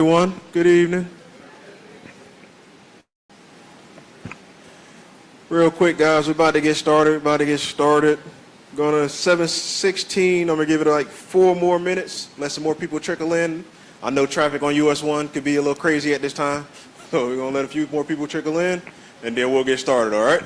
Everyone, good evening. Real quick, guys, we're about to get started. Going to 7:16. I'm going to give it like 4 more minutes, let some more people trickle in. I know traffic on US 1 could be a little crazy at this time, so we're going to let a few more people trickle in, and then we'll get started, all right?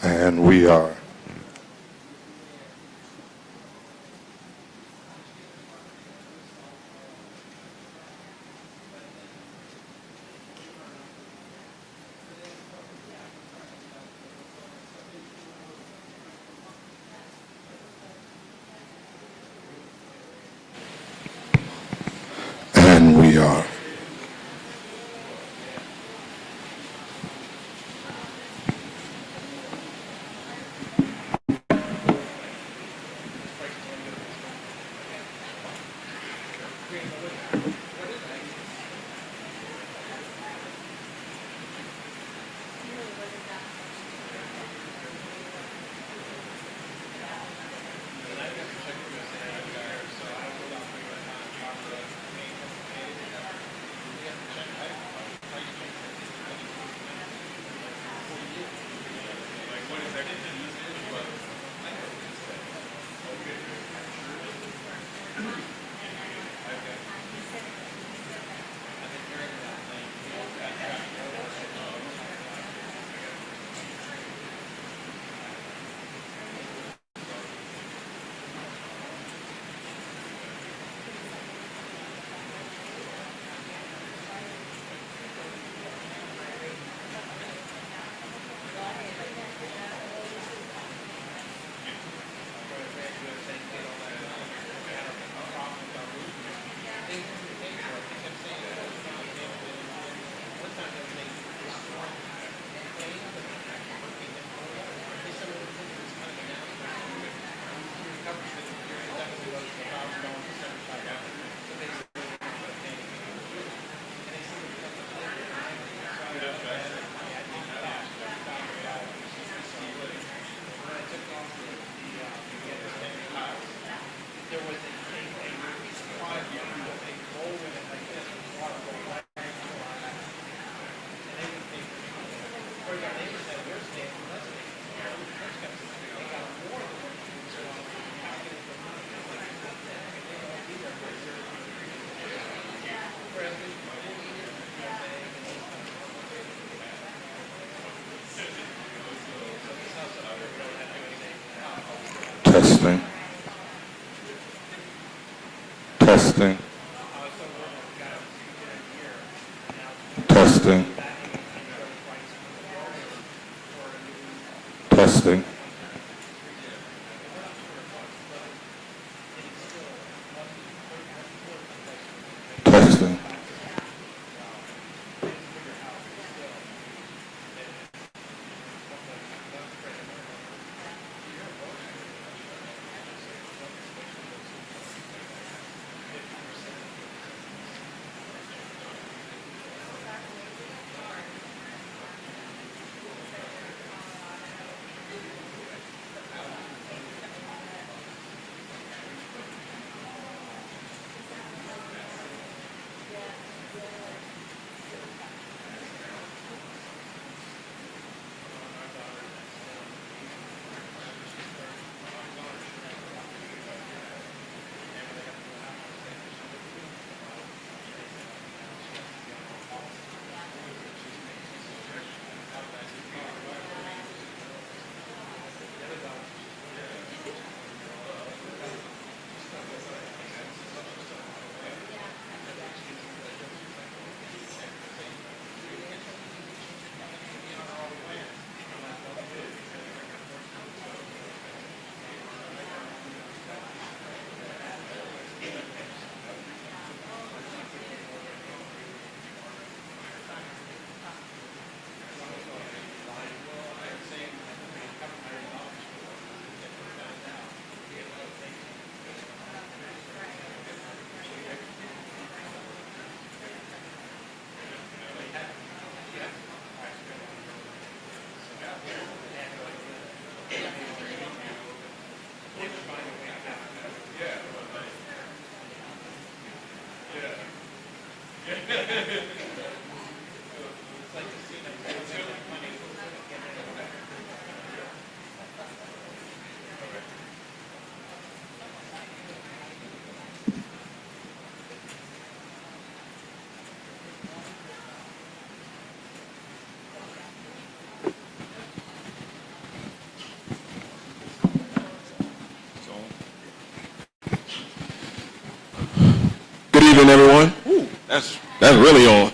And we are. And we are. Testing. Testing. Testing. Testing. Testing. Good evening, everyone. That's really on.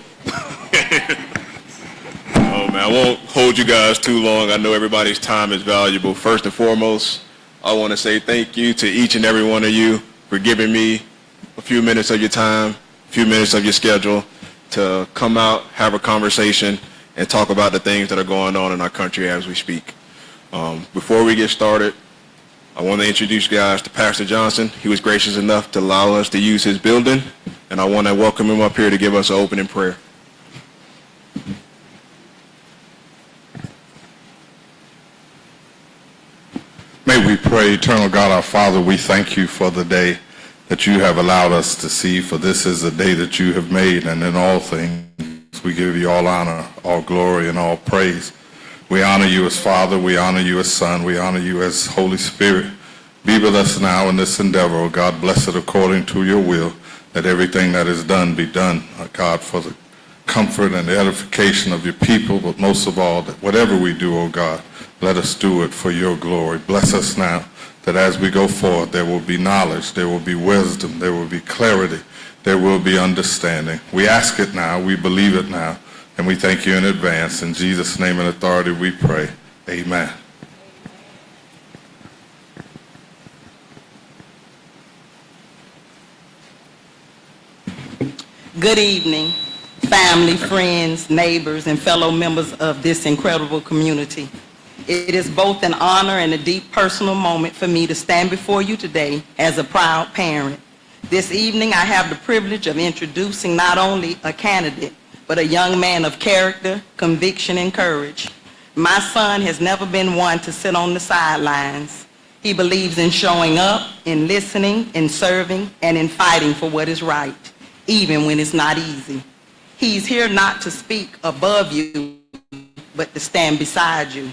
Oh man, I won't hold you guys too long. I know everybody's time is valuable. First and foremost, I want to say thank you to each and every one of you for giving me a few minutes of your time, a few minutes of your schedule to come out, have a conversation, and talk about the things that are going on in our country as we speak. Before we get started, I want to introduce you guys to Pastor Johnson. He was gracious enough to allow us to use his building, and I want to welcome him up here to give us an opening prayer. May we pray. Eternal God, our Father, we thank you for the day that you have allowed us to see, for this is the day that you have made, and in all things we give you all honor, all glory, and all praise. We honor you as Father, we honor you as Son, we honor you as Holy Spirit. Be with us now in this endeavor, O God. Bless it according to your will, that everything that is done be done, God, for the comfort and the edification of your people, but most of all, that whatever we do, O God, let us do it for your glory. Bless us now, that as we go forward, there will be knowledge, there will be wisdom, there will be clarity, there will be understanding. We ask it now, we believe it now, and we thank you in advance. In Jesus' name and authority we pray. Amen. Good evening, family, friends, neighbors, and fellow members of this incredible community. It is both an honor and a deep personal moment for me to stand before you today as a proud parent. This evening, I have the privilege of introducing not only a candidate but a young man of character, conviction, and courage. My son has never been one to sit on the sidelines. He believes in showing up, in listening, in serving, and in fighting for what is right, even when it's not easy. He's here not to speak above you, but to stand beside you.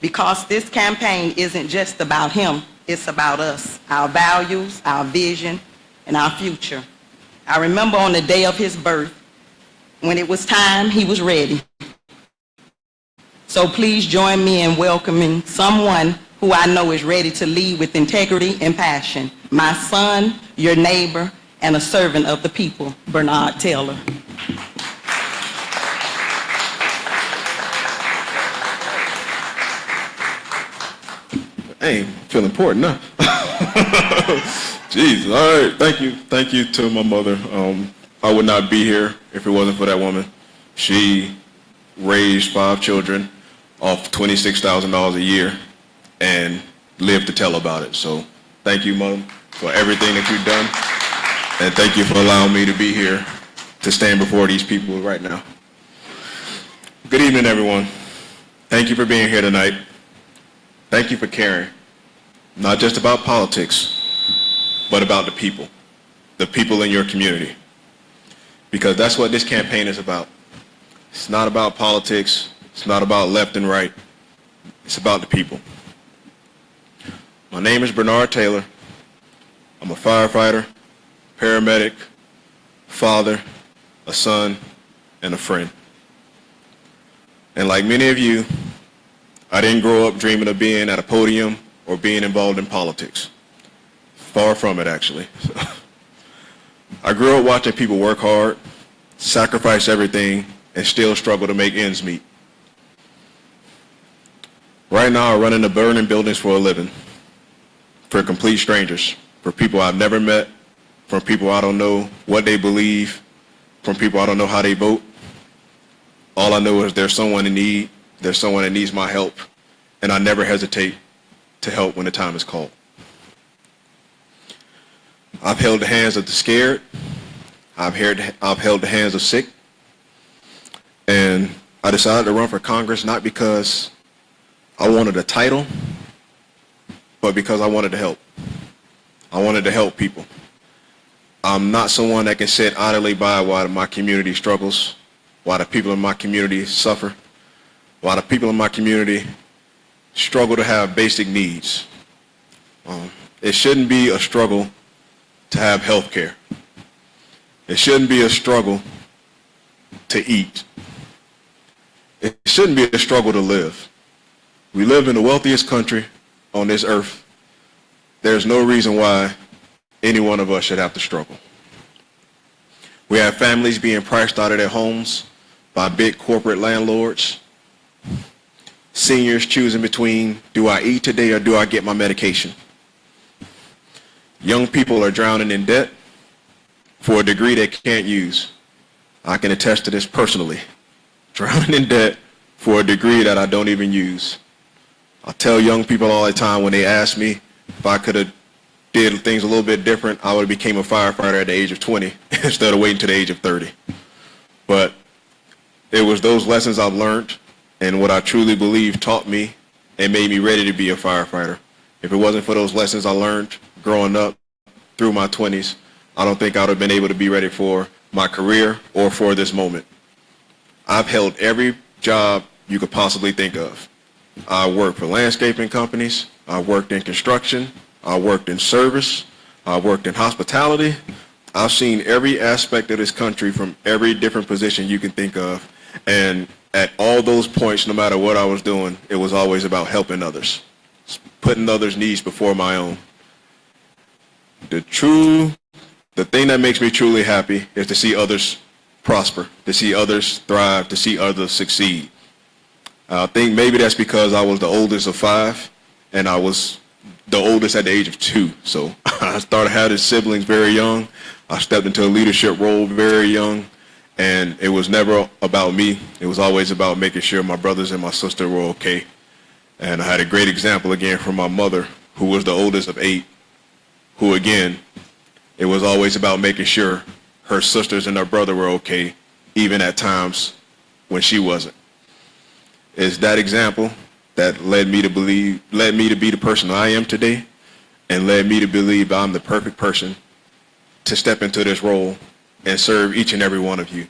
Because this campaign isn't just about him, it's about us, our values, our vision, and our future. I remember on the day of his birth, when it was time, he was ready. So please join me in welcoming someone who I know is ready to lead with integrity and passion. My son, your neighbor, and a servant of the people, Bernard Taylor. Hey, feel important, huh? Jeez, all right, thank you to my mother. I would not be here if it wasn't for that woman. She raised 5 children off $26,000 a year and lived to tell about it. So thank you, Mom, for everything that you've done, and thank you for allowing me to be here to stand before these people right now. Good evening, everyone. Thank you for being here tonight. Thank you for caring, not just about politics, but about the people in your community. Because that's what this campaign is about. It's not about politics, it's not about left and right, it's about the people. My name is Bernard Taylor. I'm a firefighter, paramedic, father, a son, and a friend. And like many of you, I didn't grow up dreaming of being at a podium or being involved in politics. Far from it, actually. I grew up watching people work hard, sacrifice everything, and still struggle to make ends meet. Right now, I run into burning buildings for a living, for complete strangers, for people I've never met, from people I don't know what they believe, from people I don't know how they vote. All I know is there's someone in need. There's someone that needs my help, and I never hesitate to help when the time is called. I've held the hands of the scared. I've held the hands of sick. And I decided to run for Congress not because I wanted a title, but because I wanted to help. I wanted to help people. I'm not someone that can sit idly by while my community struggles, while the people in my community suffer, while the people in my community struggle to have basic needs. It shouldn't be a struggle to have health care. It shouldn't be a struggle to eat. It shouldn't be a struggle to live. We live in the wealthiest country on this earth. There's no reason why any one of us should have to struggle. We have families being priced out of their homes by big corporate landlords. Seniors choosing between, do I eat today or do I get my medication? Young people are drowning in debt for a degree they can't use. I can attest to this personally. Drowning in debt for a degree that I don't even use. I tell young people all the time when they ask me if I could have did things a little bit different, I would have became a firefighter at the age of 20 instead of waiting to the age of 30. But it was those lessons I've learned and what I truly believe taught me and made me ready to be a firefighter. If it wasn't for those lessons I learned growing up through my 20s, I don't think I would have been able to be ready for my career or for this moment. I've held every job you could possibly think of. I worked for landscaping companies, I worked in construction, I worked in service, I worked in hospitality. I've seen every aspect of this country from every different position you can think of, and at all those points, no matter what I was doing, it was always about helping others, putting others' needs before my own. The thing that makes me truly happy is to see others prosper, to see others thrive, to see others succeed. I think maybe that's because I was the oldest of 5, and I was the oldest at the age of 2. So I started having siblings very young. I stepped into a leadership role very young. And it was never about me. It was always about making sure my brothers and my sister were okay. And I had a great example again from my mother, who was the oldest of 8, who again, it was always about making sure her sisters and her brother were okay, even at times when she wasn't. It's that example that led me to be the person I am today, and led me to believe I'm the perfect person to step into this role and serve each and every one of you.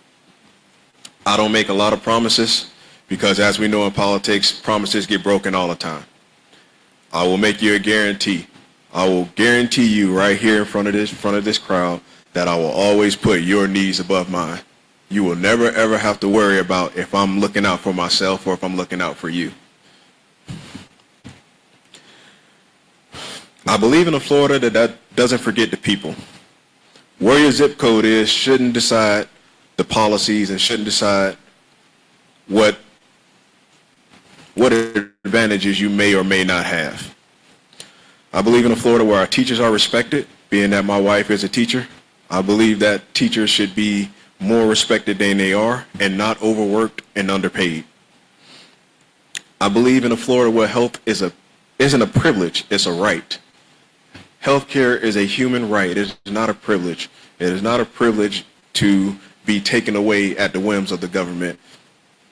I don't make a lot of promises because, as we know in politics, promises get broken all the time. I will make you a guarantee. I will guarantee you right here in front of this crowd that I will always put your needs above mine. You will never ever have to worry about if I'm looking out for myself or if I'm looking out for you. I believe in a Florida that doesn't forget the people. Where your zip code is shouldn't decide the policies and shouldn't decide what advantages you may or may not have. I believe in a Florida where our teachers are respected, being that my wife is a teacher. I believe that teachers should be more respected than they are and not overworked and underpaid. I believe in a Florida where health isn't a privilege, it's a right. Healthcare is a human right. It is not a privilege. It is not a privilege to be taken away at the whims of the government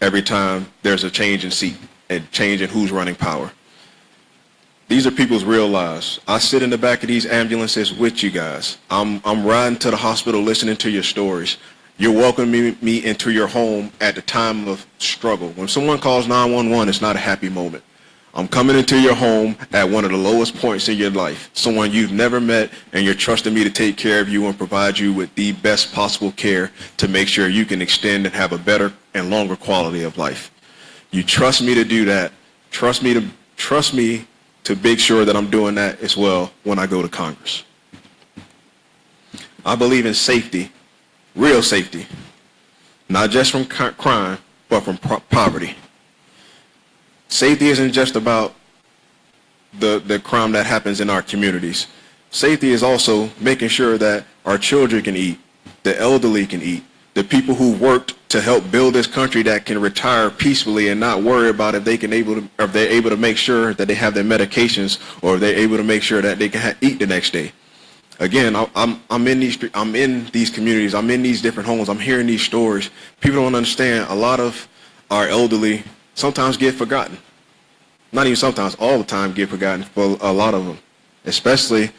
every time there's a change in seat and change in who's running power. These are people's real lives. I sit in the back of these ambulances with you guys. I'm riding to the hospital listening to your stories. You're welcoming me into your home at the time of struggle. When someone calls 911, it's not a happy moment. I'm coming into your home at one of the lowest points in your life, someone you've never met, and you're trusting me to take care of you and provide you with the best possible care to make sure you can extend and have a better and longer quality of life. You trust me to do that. Trust me to make sure that I'm doing that as well when I go to Congress. I believe in safety, real safety, not just from crime, but from poverty. Safety isn't just about the crime that happens in our communities. Safety is also making sure that our children can eat, the elderly can eat, the people who worked to help build this country that can retire peacefully and not worry about if they're able to make sure that they have their medications or if they're able to make sure that they can eat the next day. Again, I'm in these communities, I'm in these different homes, I'm hearing these stories. People don't understand. A lot of our elderly sometimes get forgotten. Not even sometimes, all the time get forgotten for a lot of them. Especially,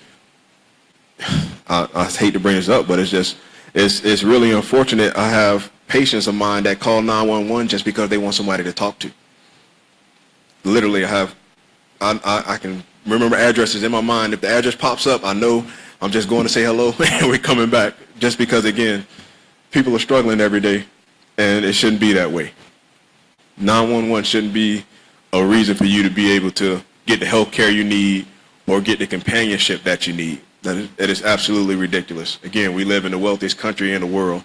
I hate to bring this up, but it's really unfortunate. I have patients of mine that call 911 just because they want somebody to talk to. Literally, I can remember addresses in my mind. If the address pops up, I know I'm just going to say hello and we're coming back. Just because, again, people are struggling every day, and it shouldn't be that way. 911 shouldn't be a reason for you to be able to get the health care you need or get the companionship that you need. That is absolutely ridiculous. Again, we live in the wealthiest country in the world.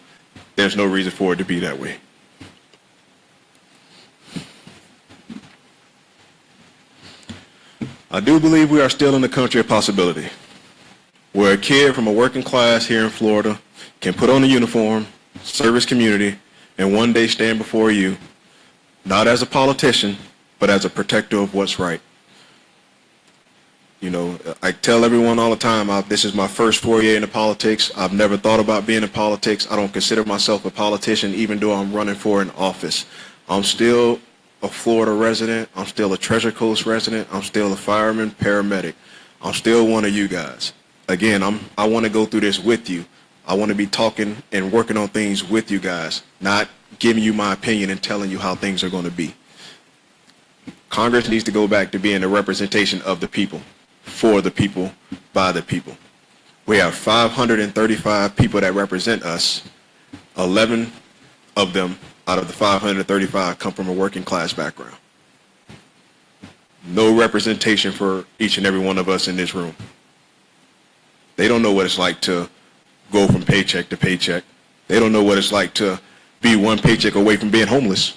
There's no reason for it to be that way. I do believe we are still in the country of possibility, where a kid from a working class here in Florida can put on a uniform, serve his community, and one day stand before you, not as a politician, but as a protector of what's right. You know, I tell everyone all the time, this is my first foray into politics. I've never thought about being in politics. I don't consider myself a politician, even though I'm running for an office. I'm still a Florida resident. I'm still a Treasure Coast resident. I'm still a fireman, paramedic. I'm still one of you guys. Again, I want to go through this with you. I want to be talking and working on things with you guys, not giving you my opinion and telling you how things are going to be. Congress needs to go back to being a representation of the people, for the people, by the people. We have 535 people that represent us. 11 of them out of the 535 come from a working class background. No representation for each and every one of us in this room. They don't know what it's like to go from paycheck to paycheck. They don't know what it's like to be one paycheck away from being homeless,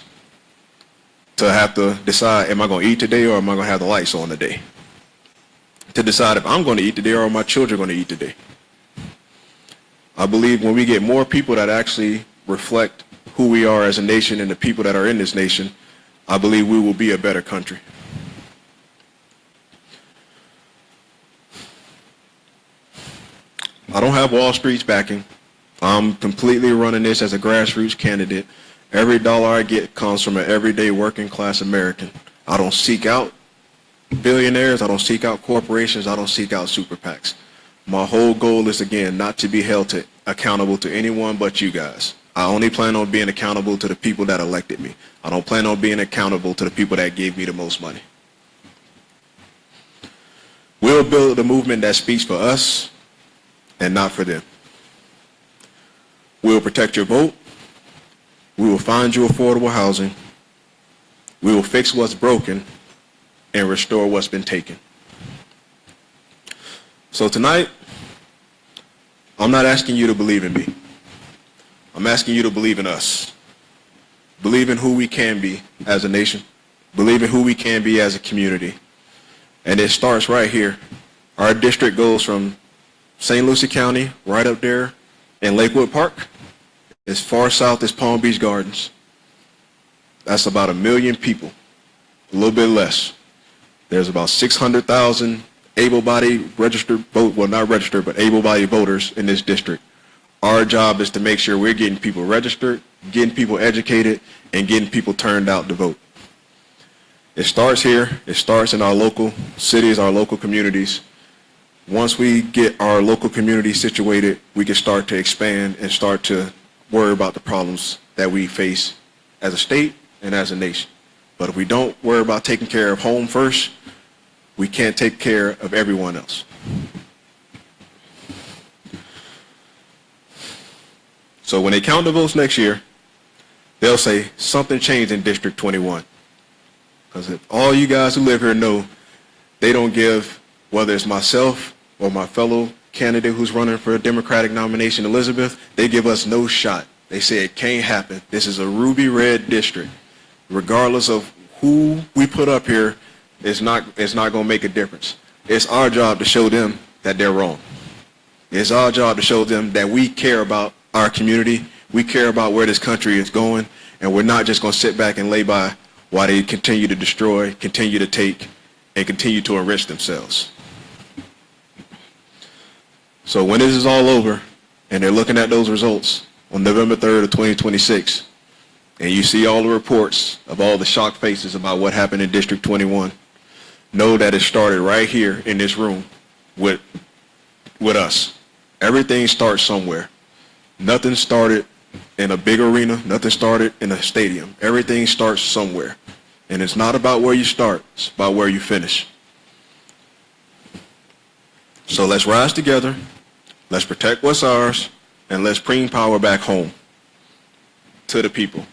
to have to decide, am I going to eat today or am I going to have the lights on today? To decide if I'm going to eat today or are my children going to eat today. I believe when we get more people that actually reflect who we are as a nation and the people that are in this nation, I believe we will be a better country. I don't have Wall Street's backing. I'm completely running this as a grassroots candidate. Every dollar I get comes from an everyday working class American. I don't seek out billionaires. I don't seek out corporations. I don't seek out super PACs. My whole goal is, again, not to be held accountable to anyone but you guys. I only plan on being accountable to the people that elected me. I don't plan on being accountable to the people that gave me the most money. We'll build a movement that speaks for us and not for them. We'll protect your vote. We will find you affordable housing. We will fix what's broken and restore what's been taken. So tonight, I'm not asking you to believe in me. I'm asking you to believe in us. Believe in who we can be as a nation. Believe in who we can be as a community. And it starts right here. Our district goes from St. Lucie County, right up there in Lakewood Park, as far south as Palm Beach Gardens. That's about 1 million people, a little bit less. There's about 600,000 able-bodied registered vote, well, not registered, but able-bodied voters in this district. Our job is to make sure we're getting people registered, getting people educated, and getting people turned out to vote. It starts here. It starts in our local cities, our local communities. Once we get our local community situated, we can start to expand and start to worry about the problems that we face as a state and as a nation. But if we don't worry about taking care of home first, we can't take care of everyone else. So when they count the votes next year, they'll say something changed in District 21. Because if all you guys who live here know, they don't give, whether it's myself or my fellow candidate who's running for a Democratic nomination, Elizabeth, they give us no shot. They say it can't happen. This is a ruby red district. Regardless of who we put up here, it's not going to make a difference. It's our job to show them that they're wrong. It's our job to show them that we care about our community. We care about where this country is going, and we're not just going to sit back and lay by while they continue to destroy, continue to take, and continue to enrich themselves. So when this is all over, and they're looking at those results on November 3rd of 2026, and you see all the reports of all the shocked faces about what happened in District 21, know that it started right here in this room with us. Everything starts somewhere. Nothing started in a big arena. Nothing started in a stadium. Everything starts somewhere. And it's not about where you start. It's about where you finish. So let's rise together. Let's protect what's ours. And let's bring power back home to the people.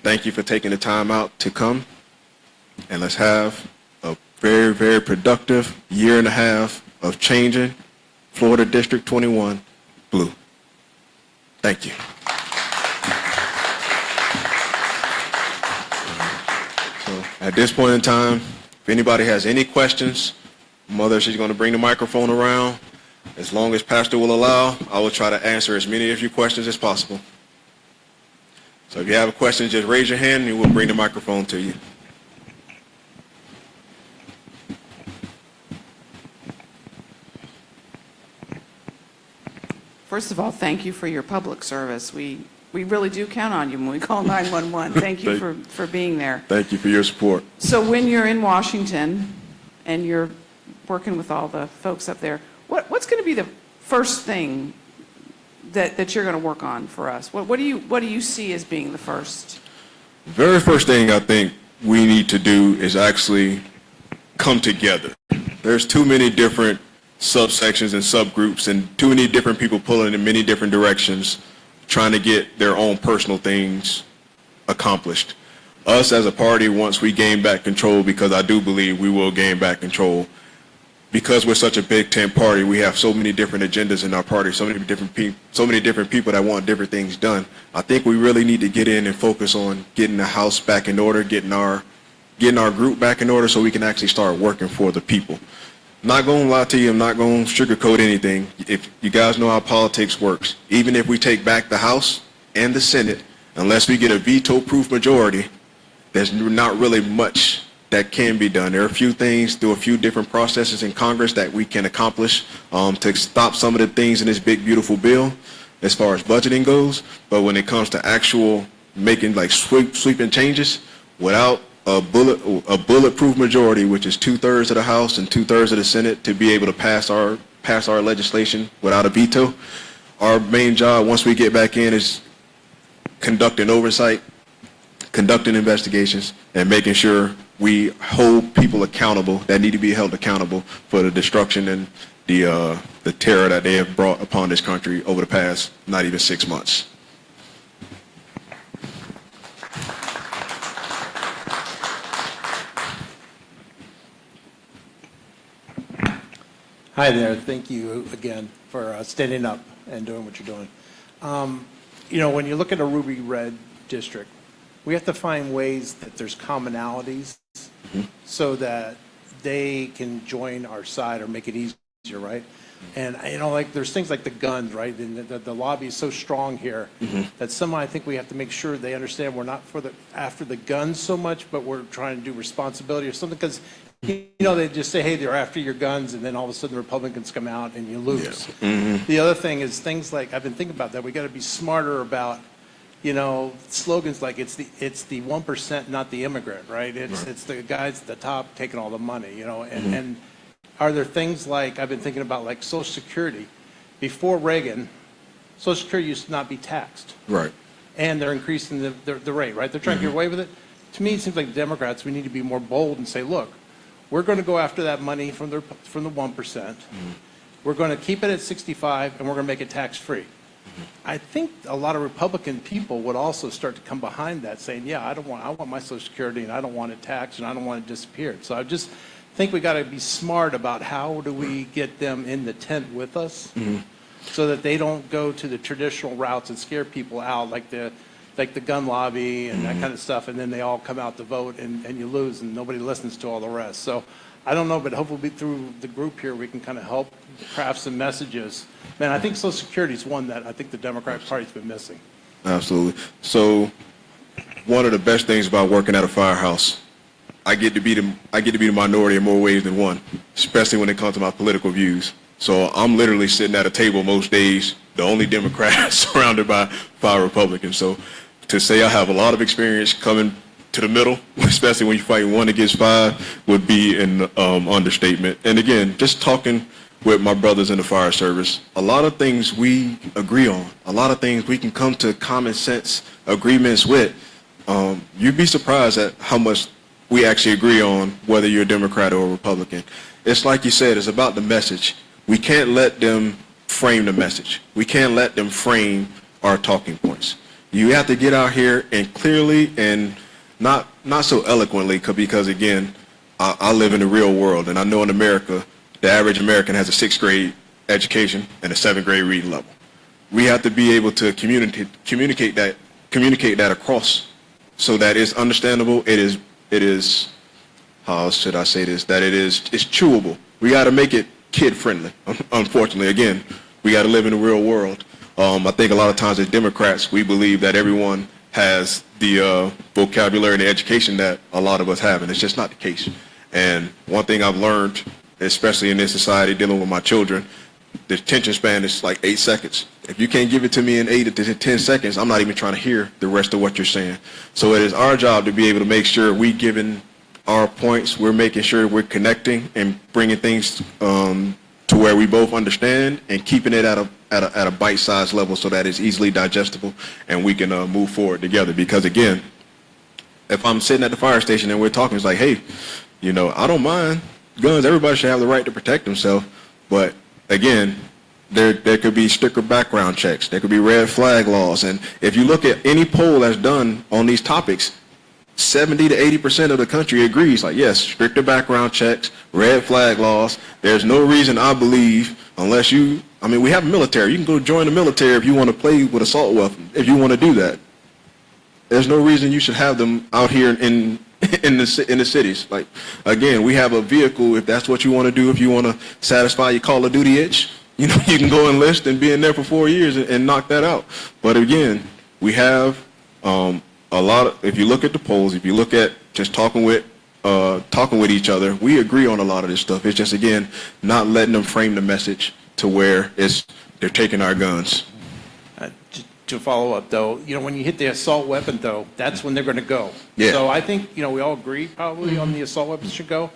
Thank you for taking the time out to come. And let's have a very, very productive year and a half of changing Florida District 21 blue. Thank you. So at this point in time, if anybody has any questions, Mother, she's going to bring the microphone around. As long as Pastor will allow, I will try to answer as many of your questions as possible. So if you have a question, just raise your hand and we'll bring the microphone to you. First of all, thank you for your public service. We really do count on you when we call 911. Thank you for being there. Thank you for your support. So when you're in Washington and you're working with all the folks up there, what's going to be the first thing that you're going to work on for us? What do you see as being the first? The very first thing I think we need to do is actually come together. There's too many different subsections and subgroups and too many different people pulling in many different directions trying to get their own personal things accomplished. Us as a party, once we gain back control, because I do believe we will gain back control, because we're such a big tent party, we have so many different agendas in our party, so many different people that want different things done. I think we really need to get in and focus on getting the house back in order, getting our group back in order so we can actually start working for the people. Not going to lie to you, I'm not going to sugarcoat anything. If you guys know how politics works, even if we take back the House and the Senate, unless we get a veto-proof majority, there's not really much that can be done. There are a few things through a few different processes in Congress that we can accomplish to stop some of the things in this big, beautiful bill. as far as budgeting goes, but when it comes to actual making like sweeping changes without a bulletproof majority, which is 2/3 of the House and 2/3 of the Senate, to be able to pass our legislation without a veto, our main job once we get back in is conducting oversight, conducting investigations, and making sure we hold people accountable that need to be held accountable for the destruction and the terror that they have brought upon this country over the past not even 6 months. Hi there. Thank you again for standing up and doing what you're doing. When you look at a ruby red district, we have to find ways that there's commonalities so that they can join our side or make it easier, right? And, like there's things like the guns, right? And the lobby is so strong here that somehow I think we have to make sure they understand we're not after the guns so much, but we're trying to do responsibility or something. Because, they just say, hey, they're after your guns, and then all of a sudden the Republicans come out and you lose. Yeah. The other thing is things like, I've been thinking about that, we got to be smarter about, slogans like it's the 1%, not the immigrant, right? It's the guys at the top taking all the money, and are there things like, I've been thinking about like Social Security. Before Reagan, Social Security used to not be taxed. Right. And they're increasing the rate, right? They're trying to get away with it. To me, it seems like Democrats, we need to be more bold and say, look, we're going to go after that money from the 1%. We're going to keep it at 65, and we're going to make it tax-free. I think a lot of Republican people would also start to come behind that, saying, yeah, I want my Social Security, and I don't want it taxed, and I don't want it disappeared. So I just think we got to be smart about how do we get them in the tent with us so that they don't go to the traditional routes and scare people out like the gun lobby and that kind of stuff, and then they all come out to vote and you lose and nobody listens to all the rest. So I don't know, but hopefully through the group here we can kind of help craft some messages. Man, I think Social Security is one that I think the Democratic Party's been missing. Absolutely. So one of the best things about working at a firehouse, I get to be the minority in more ways than one, especially when it comes to my political views. So I'm literally sitting at a table most days, the only Democrat surrounded by 5 Republicans. So to say I have a lot of experience coming to the middle, especially when you fight 1 against 5, would be an understatement. And again, just talking with my brothers in the fire service, a lot of things we agree on, a lot of things we can come to common sense agreements with. You'd be surprised at how much we actually agree on, whether you're a Democrat or a Republican. It's like you said, it's about the message. We can't let them frame the message. We can't let them frame our talking points. You have to get out here and clearly and not so eloquently, because again, I live in the real world, and I know in America, the average American has a 6th grade education and a 7th grade reading level. We have to be able to communicate that across so that it's understandable. It is, how should I say this, that it's chewable. We got to make it kid friendly. Unfortunately, again, we got to live in the real world. I think a lot of times as Democrats, we believe that everyone has the vocabulary and the education that a lot of us have, and it's just not the case. And one thing I've learned, especially in this society, dealing with my children, the attention span is like 8 seconds. If you can't give it to me in 8 to 10 seconds, I'm not even trying to hear the rest of what you're saying. So it is our job to be able to make sure we giving our points, we're making sure we're connecting and bringing things to where we both understand and keeping it at a bite-sized level so that it's easily digestible and we can move forward together. Because again, if I'm sitting at the fire station and we're talking, it's like, hey, I don't mind guns. Everybody should have the right to protect themselves. But again, there could be stricter background checks. There could be red flag laws. And if you look at any poll that's done on these topics, 70 to 80% of the country agrees, like, yes, stricter background checks, red flag laws. There's no reason, I believe, unless we have a military. You can go join the military if you want to play with assault weapons, if you want to do that. There's no reason you should have them out here in the cities. Like, again, we have a vehicle if that's what you want to do. If you want to satisfy your Call of Duty itch, you can go enlist and be in there for 4 years and knock that out. But again, we have a lot of, if you look at the polls, if you look at just talking with each other, we agree on a lot of this stuff. It's just, again, not letting them frame the message to where they're taking our guns. to follow up though, when you hit the assault weapon though, that's when they're going to go. Yeah. So I think, we all agree probably on the assault weapons should go,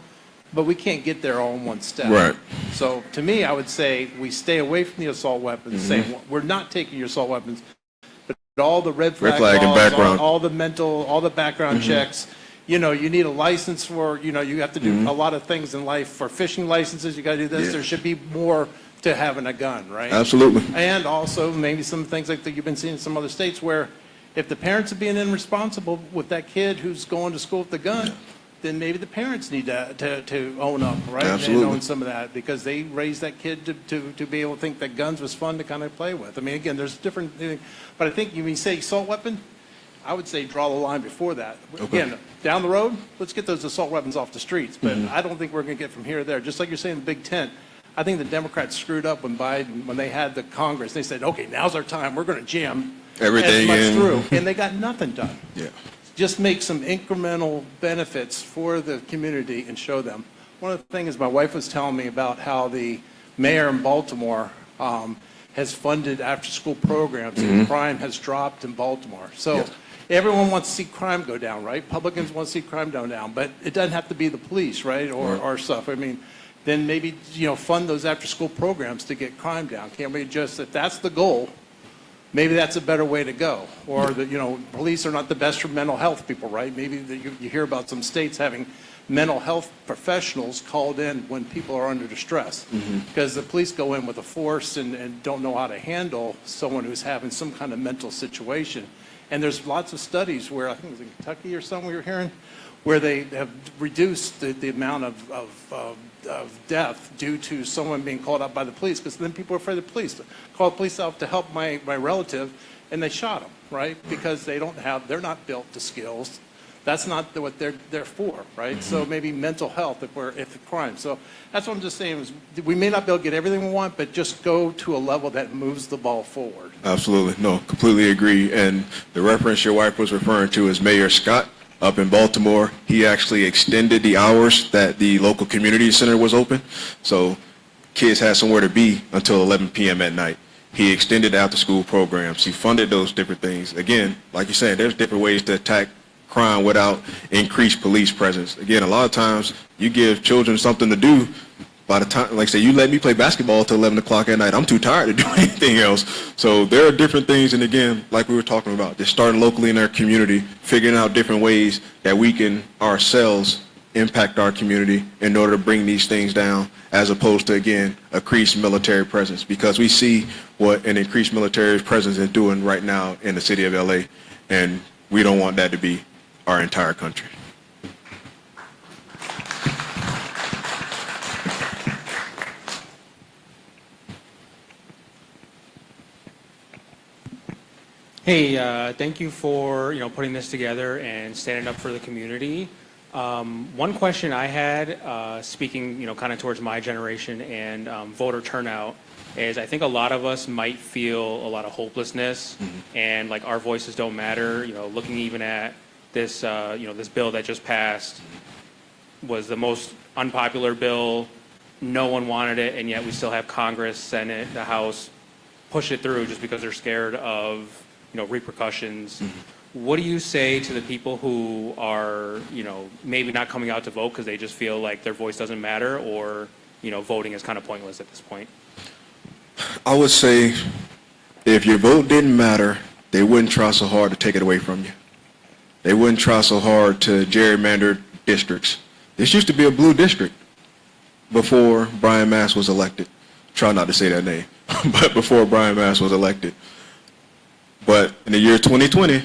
but we can't get there all in one step. Right. So to me, I would say we stay away from the assault weapons, saying we're not taking your assault weapons, but all the red flag and laws, background. all the background checks. You need a license for, you have to do a lot of things in life. For fishing licenses, you got to do this. Yeah. There should be more to having a gun, right? Absolutely. And also maybe some things like that you've been seeing in some other states where if the parents are being irresponsible with that kid who's going to school with the gun, then maybe the parents need to own up, right? Absolutely. And own some of that because they raised that kid to be able to think that guns was fun to kind of play with. I mean, again, there's different things. But I think when you say assault weapon, I would say draw the line before that. Okay. Again, down the road, let's get those assault weapons off the streets. But I don't think we're going to get from here to there. Just like you're saying, the big tent. I think the Democrats screwed up when Biden, when they had the Congress, they said, okay, now's our time. We're going to jam Everything as much in. through. And they got nothing done. Yeah. Just make some incremental benefits for the community and show them. One of the things my wife was telling me about how the mayor in Baltimore has funded after-school programs and crime has dropped in Baltimore. So Yeah. everyone wants to see crime go down, right? Publicans want to see crime go down, but it doesn't have to be the police, right, or stuff. I mean, then maybe, fund those after-school programs to get crime down. Can't we just, if that's the goal, maybe that's a better way to go. Or police are not the best for mental health people, right? Maybe you hear about some states having mental health professionals called in when people are under distress. Because the police go in with a force and don't know how to handle someone who's having some kind of mental situation. And there's lots of studies where, I think it was in Kentucky or something we were hearing, where they have reduced the amount of death due to someone being called out by the police, because then people are afraid of the police. Call the police out to help my relative, and they shot him, right? Because they're not built to skills. That's not what they're for, right? So maybe mental health if crime. So that's what I'm just saying is we may not be able to get everything we want, but just go to a level that moves the ball forward. Absolutely. No, completely agree. And the reference your wife was referring to is Mayor Scott up in Baltimore. He actually extended the hours that the local community center was open. So kids had somewhere to be until 11 p.m. at night. He extended after-school programs. He funded those different things. Again, like you said, there's different ways to attack crime without increased police presence. Again, a lot of times you give children something to do. By the time, like say, you let me play basketball till 11 o'clock at night, I'm too tired to do anything else. So there are different things, and again, like we were talking about, just starting locally in our community, figuring out different ways that we can ourselves impact our community in order to bring these things down, as opposed to, again, increased military presence, because we see what an increased military presence is doing right now in the city of LA, and we don't want that to be our entire country. Hey, thank you for putting this together and standing up for the community. One question I had, speaking kind of towards my generation and voter turnout, is I think a lot of us might feel a lot of hopelessness and like our voices don't matter. Looking even at this this bill that just passed was the most unpopular bill. No one wanted it, and yet we still have Congress, Senate, the House push it through just because they're scared of repercussions. What do you say to the people who are, maybe not coming out to vote because they just feel like their voice doesn't matter, or, voting is kind of pointless at this point? I would say if your vote didn't matter, they wouldn't try so hard to take it away from you. They wouldn't try so hard to gerrymander districts. This used to be a blue district before Brian Mast was elected. Try not to say that name, but before Brian Mast was elected. But in the year 2020,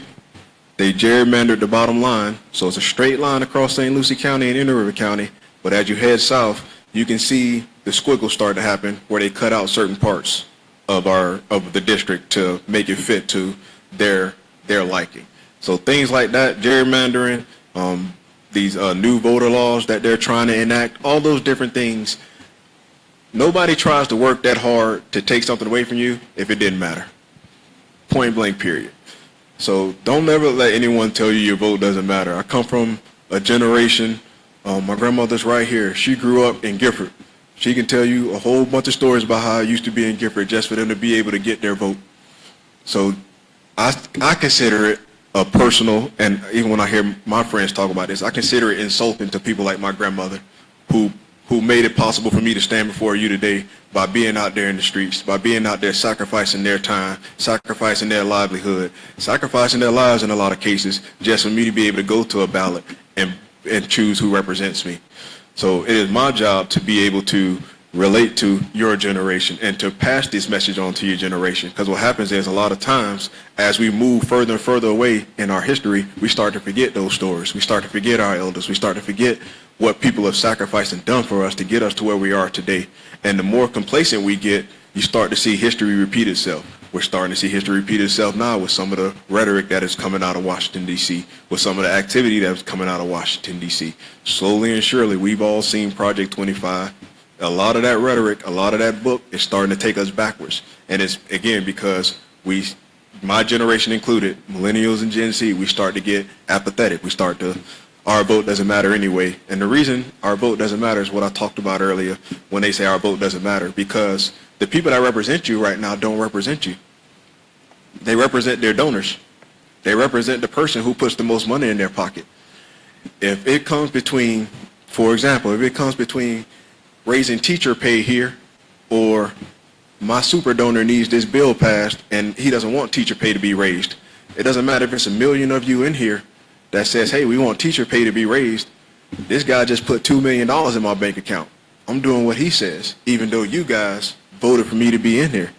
they gerrymandered the bottom line, so it's a straight line across St. Lucie County and Inner River County, but as you head south, you can see the squiggles start to happen where they cut out certain parts of the district to make it fit to their liking. So things like that, gerrymandering, these new voter laws that they're trying to enact, all those different things, nobody tries to work that hard to take something away from you if it didn't matter. Point blank, period. So don't ever let anyone tell you your vote doesn't matter. I come from a generation, my grandmother's right here. She grew up in Gifford. She can tell you a whole bunch of stories about how it used to be in Gifford just for them to be able to get their vote. So I consider it a personal, and even when I hear my friends talk about this, I consider it insulting to people like my grandmother who made it possible for me to stand before you today by being out there in the streets, by being out there sacrificing their time, sacrificing their livelihood, sacrificing their lives in a lot of cases, just for me to be able to go to a ballot and choose who represents me. So it is my job to be able to relate to your generation and to pass this message on to your generation. Because what happens is a lot of times as we move further and further away in our history, we start to forget those stories. We start to forget our elders. We start to forget what people have sacrificed and done for us to get us to where we are today. And the more complacent we get, you start to see history repeat itself. We're starting to see history repeat itself now with some of the rhetoric that is coming out of Washington, D.C., with some of the activity that is coming out of Washington, D.C. Slowly and surely, we've all seen Project 25. A lot of that rhetoric, a lot of that book is starting to take us backwards. And it's, again, because my generation included, millennials and Gen Z, we start to get apathetic. We start to, our vote doesn't matter anyway. And the reason our vote doesn't matter is what I talked about earlier when they say our vote doesn't matter, because the people that represent you right now don't represent you. They represent their donors. They represent the person who puts the most money in their pocket. If it comes between, for example, if it comes between raising teacher pay here, or my super donor needs this bill passed and he doesn't want teacher pay to be raised. It doesn't matter if it's a million of you in here that says, hey, we want teacher pay to be raised. This guy just put $2 million in my bank account. I'm doing what he says, even though you guys voted for me to be in here.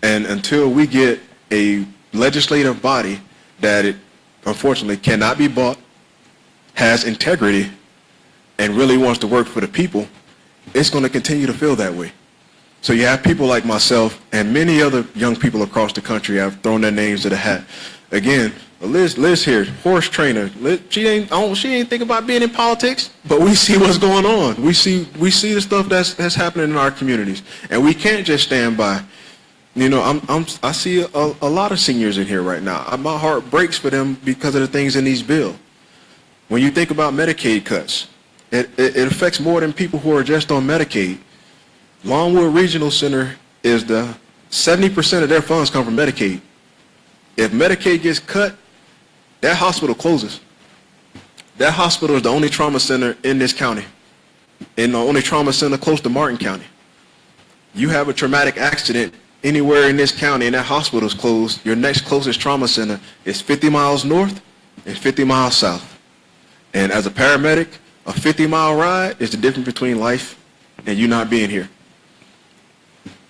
And until we get a legislative body that it unfortunately cannot be bought, has integrity, and really wants to work for the people, it's going to continue to feel that way. So you have people like myself and many other young people across the country have thrown their names to the hat. Again, Liz here, horse trainer. She ain't think about being in politics, but we see what's going on. We see the stuff that's happening in our communities, and we can't just stand by. You know, I see a lot of seniors in here right now. My heart breaks for them because of the things in these bills. When you think about Medicaid cuts, it affects more than people who are just on Medicaid. Longwood Regional Center is 70% of their funds come from Medicaid. If Medicaid gets cut, that hospital closes. That hospital is the only trauma center in this county, and the only trauma center close to Martin County. You have a traumatic accident anywhere in this county and that hospital is closed, your next closest trauma center is 50 miles north and 50 miles south. And as a paramedic, a 50-mile ride is the difference between life and you not being here.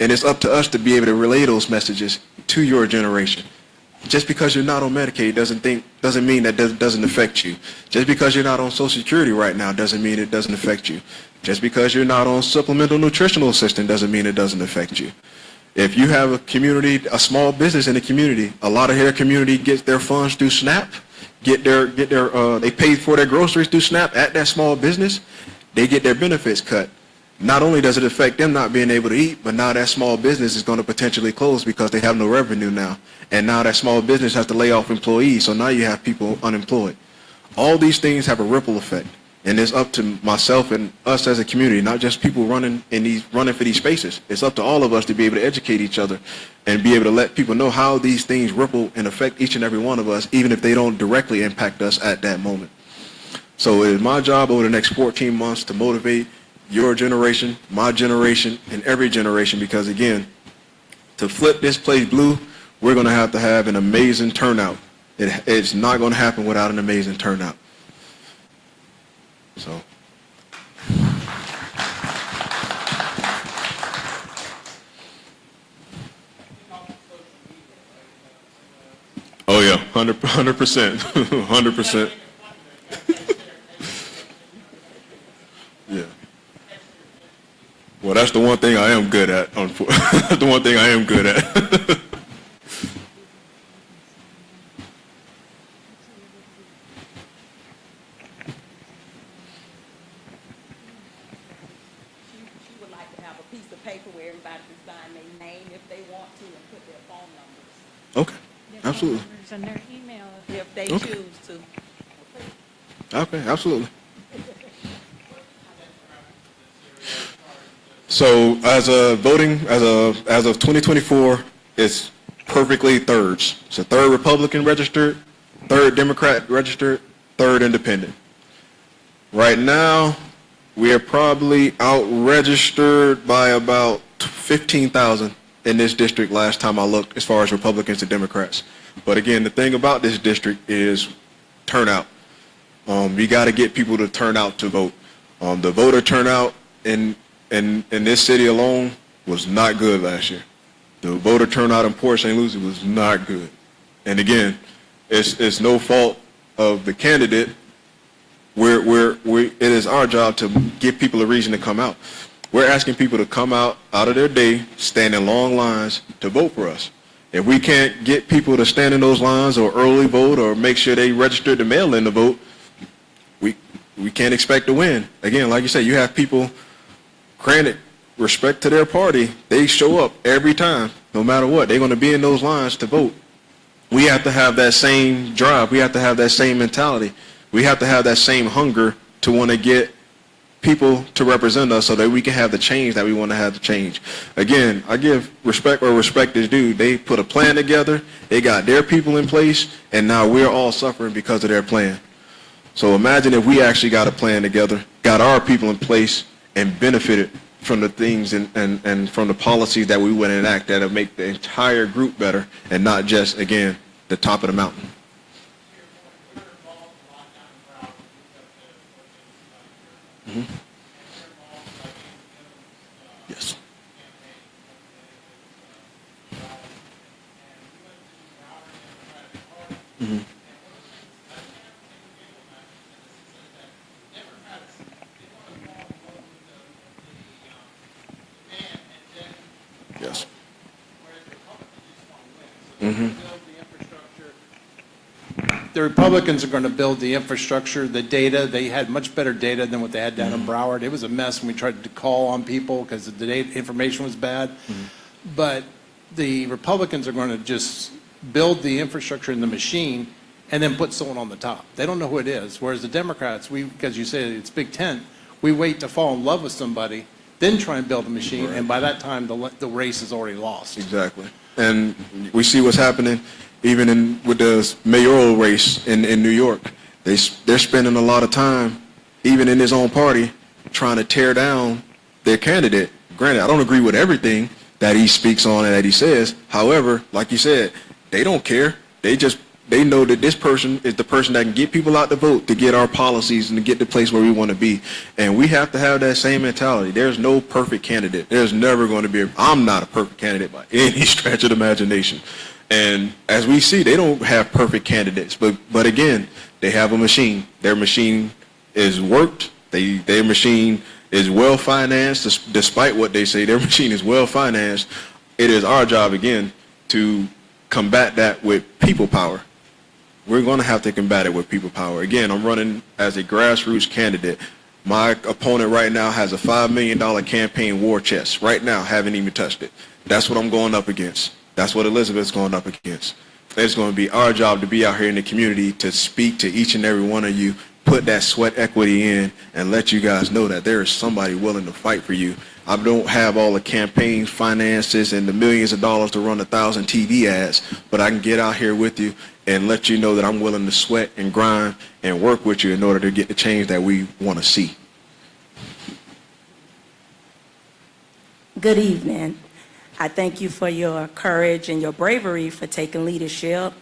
And it's up to us to be able to relay those messages to your generation. Just because you're not on Medicaid doesn't mean that doesn't affect you. Just because you're not on Social Security right now doesn't mean it doesn't affect you. Just because you're not on supplemental nutritional assistance doesn't mean it doesn't affect you. If you have a community, a small business in the community, a lot of their community gets their funds through SNAP, they pay for their groceries through SNAP at that small business, they get their benefits cut. Not only does it affect them not being able to eat, but now that small business is going to potentially close because they have no revenue now. And now that small business has to lay off employees, so now you have people unemployed. All these things have a ripple effect. And it's up to myself and us as a community, not just people running for these spaces. It's up to all of us to be able to educate each other and be able to let people know how these things ripple and affect each and every one of us, even if they don't directly impact us at that moment. So it is my job over the next 14 months to motivate your generation, my generation, and every generation, because again, to flip this place blue, we're going to have an amazing turnout. It's not going to happen without an amazing turnout. So. Oh yeah, 100%, 100%. Yeah. Well, that's the one thing I am good at. That's the one thing I am good at. Okay, absolutely. And their email If they Okay. choose to. Okay, absolutely. So as of 2024, it's perfectly thirds. It's a third Republican registered, third Democrat registered, third independent. Right now, we are probably out-registered by about 15,000 in this district last time I looked, as far as Republicans and Democrats. But again, the thing about this district is turnout. We got to get people to turn out to vote. The voter turnout in this city alone was not good last year. The voter turnout in Port St. Lucie was not good. And again, it's no fault of the candidate. It is our job to give people a reason to come out. We're asking people to come out of their day, stand in long lines to vote for us. If we can't get people to stand in those lines or early vote or make sure they register to mail in the vote, we can't expect to win. Again, like you said, you have people, granted, respect to their party, they show up every time, no matter what. They're going to be in those lines to vote. We have to have that same drive. We have to have that same mentality. We have to have that same hunger to want to get people to represent us so that we can have the change that we want to have to change. Again, I give respect where respect is due. They put a plan together, they got their people in place, and now we're all suffering because of their plan. So imagine if we actually got a plan together, got our people in place, and benefited from the things and from the policies that we would enact that would make the entire group better and not just, again, the top of the mountain. Mm-hmm. Yes. Mm-hmm. Yes. Mm-hmm. The Republicans are going to build the infrastructure, the data. They had much better data than what they had down in Broward. It was a mess when we tried to call on people because the data information was bad. But the Republicans are going to just build the infrastructure in the machine and then put someone on the top. They don't know who it is. Whereas the Democrats, because you say it's Big Tent, we wait to fall in love with somebody, then try and build a machine, and by that time the race is already lost. Exactly. And we see what's happening even with the mayoral race in New York. They're spending a lot of time, even in his own party, trying to tear down their candidate. Granted, I don't agree with everything that he speaks on and that he says. However, like you said, they don't care. They know that this person is the person that can get people out to vote, to get our policies and to get the place where we want to be. And we have to have that same mentality. There's no perfect candidate. There's never going to be I'm not a perfect candidate by any stretch of the imagination. And as we see, they don't have perfect candidates. But again, they have a machine. Their machine is worked. Their machine is well financed. Despite what they say, their machine is well financed. It is our job, again, to combat that with people power. We're going to have to combat it with people power. Again, I'm running as a grassroots candidate. My opponent right now has a $5 million campaign war chest. Right now, haven't even touched it. That's what I'm going up against. That's what Elizabeth's going up against. It's going to be our job to be out here in the community to speak to each and every one of you, put that sweat equity in, and let you guys know that there is somebody willing to fight for you. I don't have all the campaign finances and the millions of dollars to run 1,000 TV ads, but I can get out here with you and let you know that I'm willing to sweat and grind and work with you in order to get the change that we want to see. Good evening. I thank you for your courage and your bravery for taking leadership.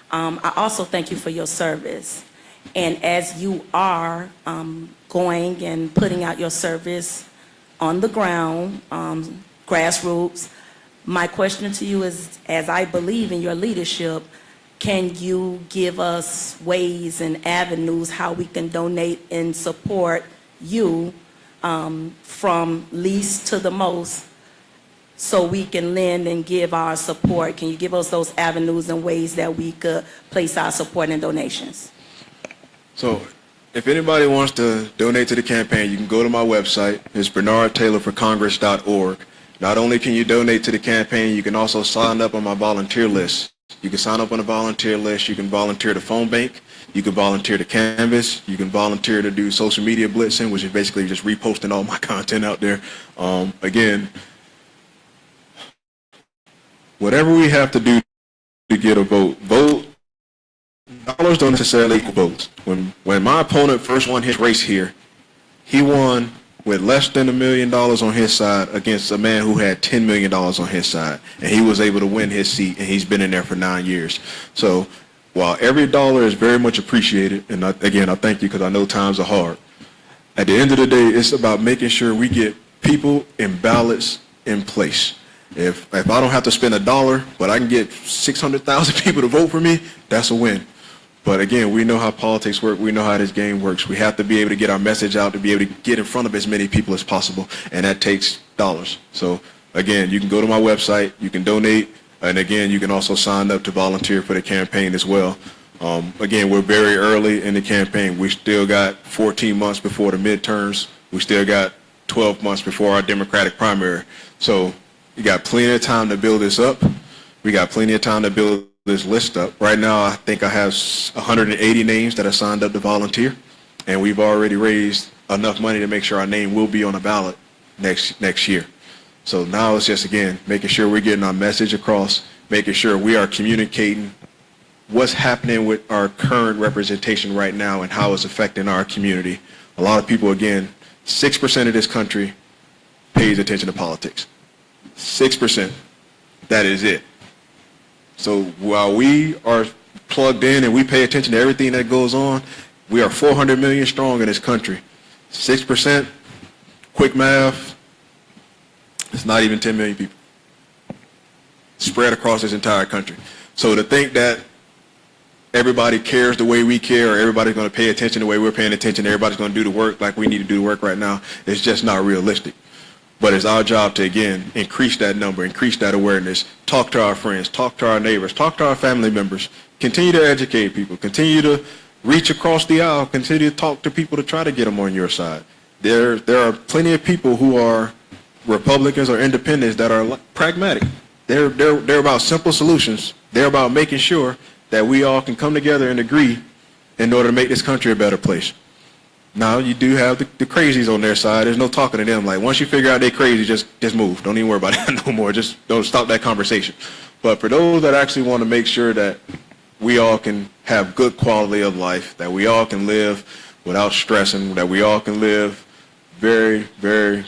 I also thank you for your service. And as you are going and putting out your service on the ground, grassroots, my question to you is, as I believe in your leadership, can you give us ways and avenues how we can donate and support you from least to the most, so we can lend and give our support? Can you give us those avenues and ways that we could place our support and donations? So if anybody wants to donate to the campaign, you can go to my website. It's bernardtaylorforcongress.org. Not only can you donate to the campaign, you can also sign up on my volunteer list. You can sign up on the volunteer list. You can volunteer to phone bank. You can volunteer to canvas. You can volunteer to do social media blitzing, which is basically just reposting all my content out there. Again, whatever we have to do to get a vote. Dollars don't necessarily equal votes. When my opponent first won his race here, he won with less than $1 million on his side against a man who had $10 million on his side. And he was able to win his seat, and he's been in there for 9 years. So while every dollar is very much appreciated, and again, I thank you because I know times are hard, at the end of the day, it's about making sure we get people and ballots in place. If I don't have to spend $1, but I can get 600,000 people to vote for me, that's a win. But again, we know how politics work. We know how this game works. We have to be able to get our message out to be able to get in front of as many people as possible, and that takes dollars. So again, you can go to my website, you can donate, and again, you can also sign up to volunteer for the campaign as well. Again, we're very early in the campaign. We still got 14 months before the midterms. We still got 12 months before our Democratic primary. So you got plenty of time to build this up. We got plenty of time to build this list up. Right now, I think I have 180 names that are signed up to volunteer, and we've already raised enough money to make sure our name will be on the ballot next year. So now it's just, again, making sure we're getting our message across, making sure we are communicating what's happening with our current representation right now and how it's affecting our community. A lot of people, again, 6% of this country pays attention to politics. 6%. That is it. So while we are plugged in and we pay attention to everything that goes on, we are 400 million strong in this country. 6%, quick math, it's not even 10 million people spread across this entire country. So to think that everybody cares the way we care, or everybody's going to pay attention the way we're paying attention, everybody's going to do the work like we need to do the work right now, is just not realistic. But it's our job to, again, increase that number, increase that awareness, talk to our friends, talk to our neighbors, talk to our family members, continue to educate people, continue to reach across the aisle, continue to talk to people to try to get them on your side. There are plenty of people who are Republicans or independents that are pragmatic. They're about simple solutions. They're about making sure that we all can come together and agree in order to make this country a better place. Now, you do have the crazies on their side. There's no talking to them. Like, once you figure out they're crazy, just move. Don't even worry about it no more. Just don't stop that conversation. But for those that actually want to make sure that we all can have good quality of life, that we all can live without stressing, that we all can live very, very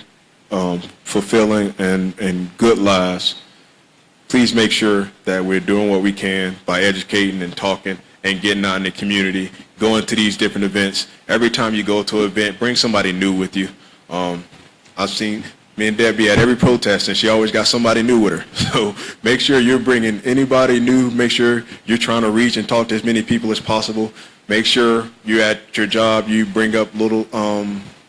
fulfilling and good lives, please make sure that we're doing what we can by educating and talking and getting out in the community, going to these different events. Every time you go to an event, bring somebody new with you. I've seen me and Debbie at every protest, and she always got somebody new with her. So make sure you're bringing anybody new. Make sure you're trying to reach and talk to as many people as possible. Make sure you're at your job, you bring up little,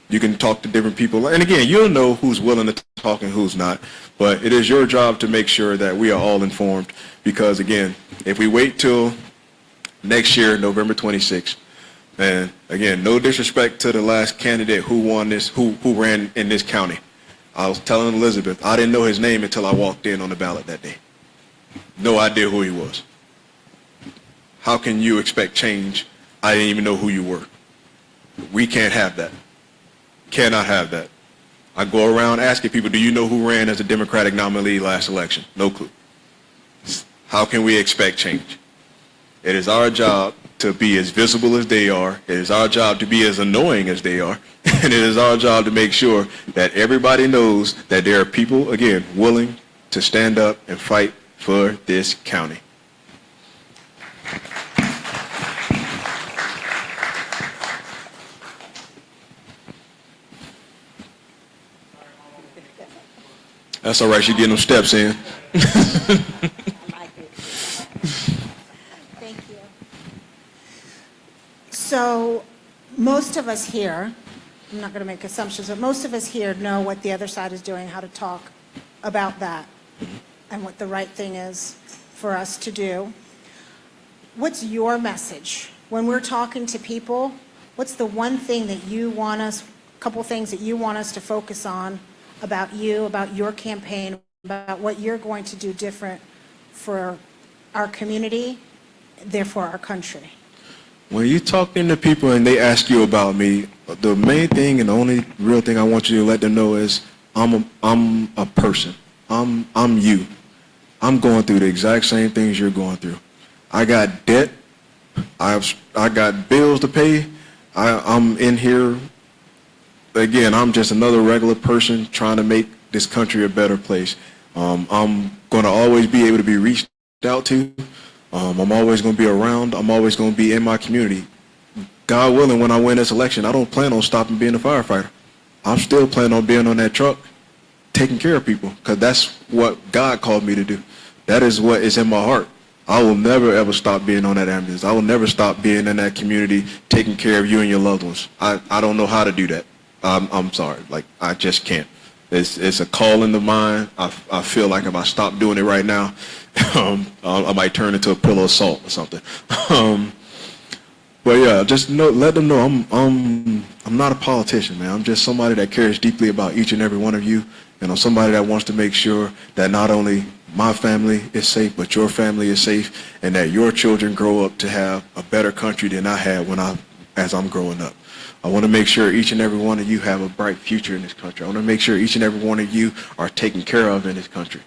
you can talk to different people. And again, you'll know who's willing to talk and who's not. But it is your job to make sure that we are all informed. Because again, if we wait till next year, November 26th, and again, no disrespect to the last candidate who won this, who ran in this county. I was telling Elizabeth, I didn't know his name until I walked in on the ballot that day. No idea who he was. How can you expect change? I didn't even know who you were. We can't have that. Cannot have that. I go around asking people, do you know who ran as a Democratic nominee last election? No clue. How can we expect change? It is our job to be as visible as they are. It is our job to be as annoying as they are. And it is our job to make sure that everybody knows that there are people, again, willing to stand up and fight for this county. That's all right. She's getting them steps in. Thank you. So most of us here, I'm not going to make assumptions, but most of us here know what the other side is doing, how to talk about that, and what the right thing is for us to do. What's your message? When we're talking to people, what's the one thing that you want us, a couple things that you want us to focus on about you, about your campaign, about what you're going to do different for our community, therefore our country? When you're talking to people and they ask you about me, the main thing and the only real thing I want you to let them know is I'm a person. I'm you. I'm going through the exact same things you're going through. I got debt. I got bills to pay. I'm in here. Again, I'm just another regular person trying to make this country a better place. I'm going to always be able to be reached out to. I'm always going to be around. I'm always going to be in my community. God willing, when I win this election, I don't plan on stopping being a firefighter. I'm still planning on being on that truck, taking care of people, because that's what God called me to do. That is what is in my heart. I will never, ever stop being on that ambulance. I will never stop being in that community, taking care of you and your loved ones. I don't know how to do that. I'm sorry. Like, I just can't. It's a calling of mine. I feel like if I stop doing it right now, I might turn into a pillow of salt or something. But yeah, just let them know I'm not a politician, man. I'm just somebody that cares deeply about each and every one of you, and I'm somebody that wants to make sure that not only my family is safe, but your family is safe, and that your children grow up to have a better country than I had as I'm growing up. I want to make sure each and every one of you have a bright future in this country. I want to make sure each and every one of you are taken care of in this country.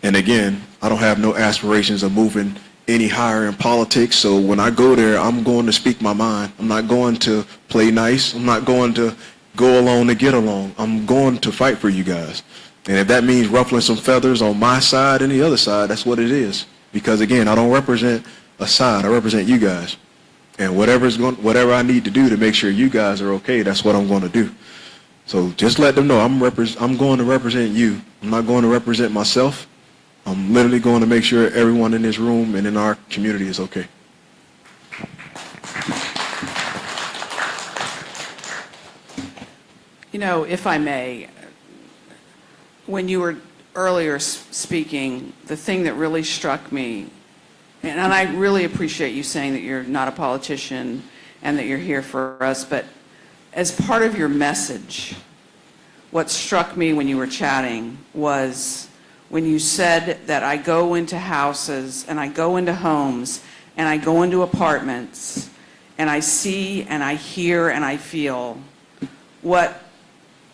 And again, I don't have no aspirations of moving any higher in politics, so when I go there, I'm going to speak my mind. I'm not going to play nice. I'm not going to go along to get along. I'm going to fight for you guys. And if that means ruffling some feathers on my side and the other side, that's what it is. Because again, I don't represent a side. I represent you guys. And whatever I need to do to make sure you guys are okay, that's what I'm going to do. So just let them know I'm going to represent you. I'm not going to represent myself. I'm literally going to make sure everyone in this room and in our community is okay. You know, if I may, when you were earlier speaking, the thing that really struck me, and I really appreciate you saying that you're not a politician and that you're here for us, but as part of your message, what struck me when you were chatting was when you said that I go into houses and I go into homes and I go into apartments and I see and I hear and I feel what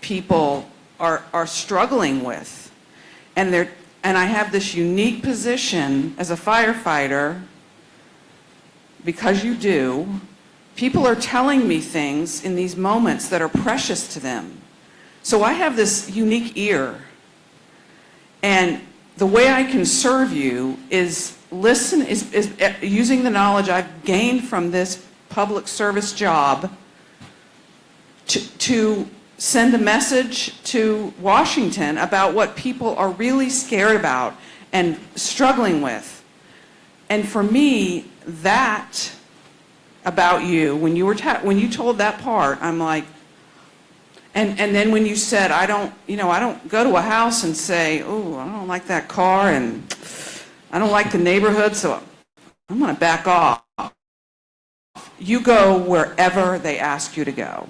people are struggling with. And I have this unique position as a firefighter, because you do, people are telling me things in these moments that are precious to them. So I have this unique ear. And the way I can serve you is using the knowledge I've gained from this public service job to send a message to Washington about what people are really scared about and struggling with. And for me, that about you, when you told that part, I'm like, and then when you said, I don't go to a house and say, oh, I don't like that car and I don't like the neighborhood, so I'm going to back off. You go wherever they ask you to go.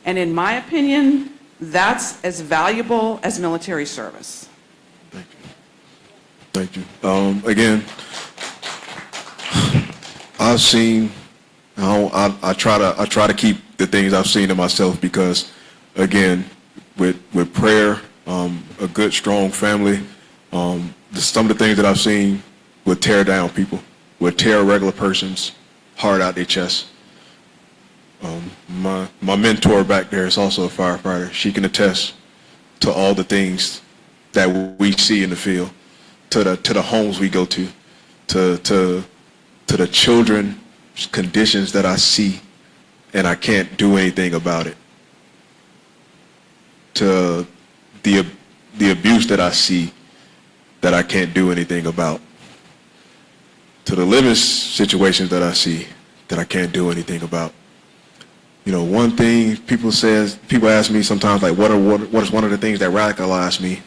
And in my opinion, that's as valuable as military service. Thank you. Again, I've seen, I try to keep the things I've seen in myself, because again, with prayer, a good, strong family, some of the things that I've seen would tear down people, would tear a regular person's heart out their chest. My mentor back there is also a firefighter. She can attest to all the things that we see in the field, to the homes we go to the children's conditions that I see, and I can't do anything about it, to the abuse that I see that I can't do anything about, to the living situations that I see that I can't do anything about. You know, one thing people ask me sometimes, like, what is one of the things that radicalized me?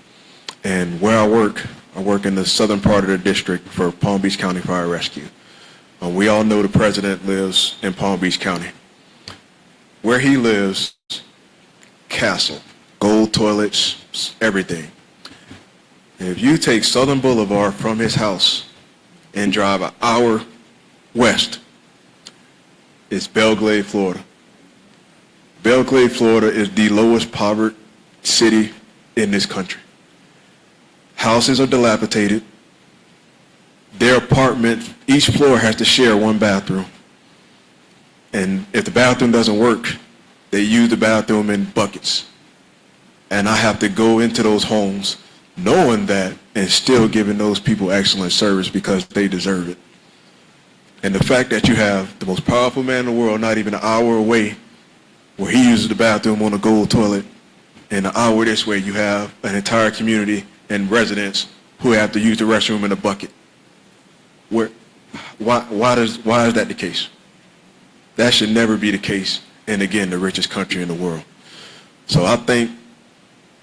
And where I work in the southern part of the district for Palm Beach County Fire Rescue. We all know the president lives in Palm Beach County. Where he lives, castle, gold toilets, everything. If you take Southern Boulevard from his house and drive an hour west, it's Belgrade, Florida. Belgrade, Florida is the lowest poverty city in this country. Houses are dilapidated. their apartment, each floor has to share one bathroom. And if the bathroom doesn't work, they use the bathroom in buckets. And I have to go into those homes knowing that and still giving those people excellent service because they deserve it. And the fact that you have the most powerful man in the world not even an hour away where he uses the bathroom on a gold toilet, and an hour this way you have an entire community and residents who have to use the restroom in a bucket. Why is that the case? That should never be the case in, again, the richest country in the world. So I thank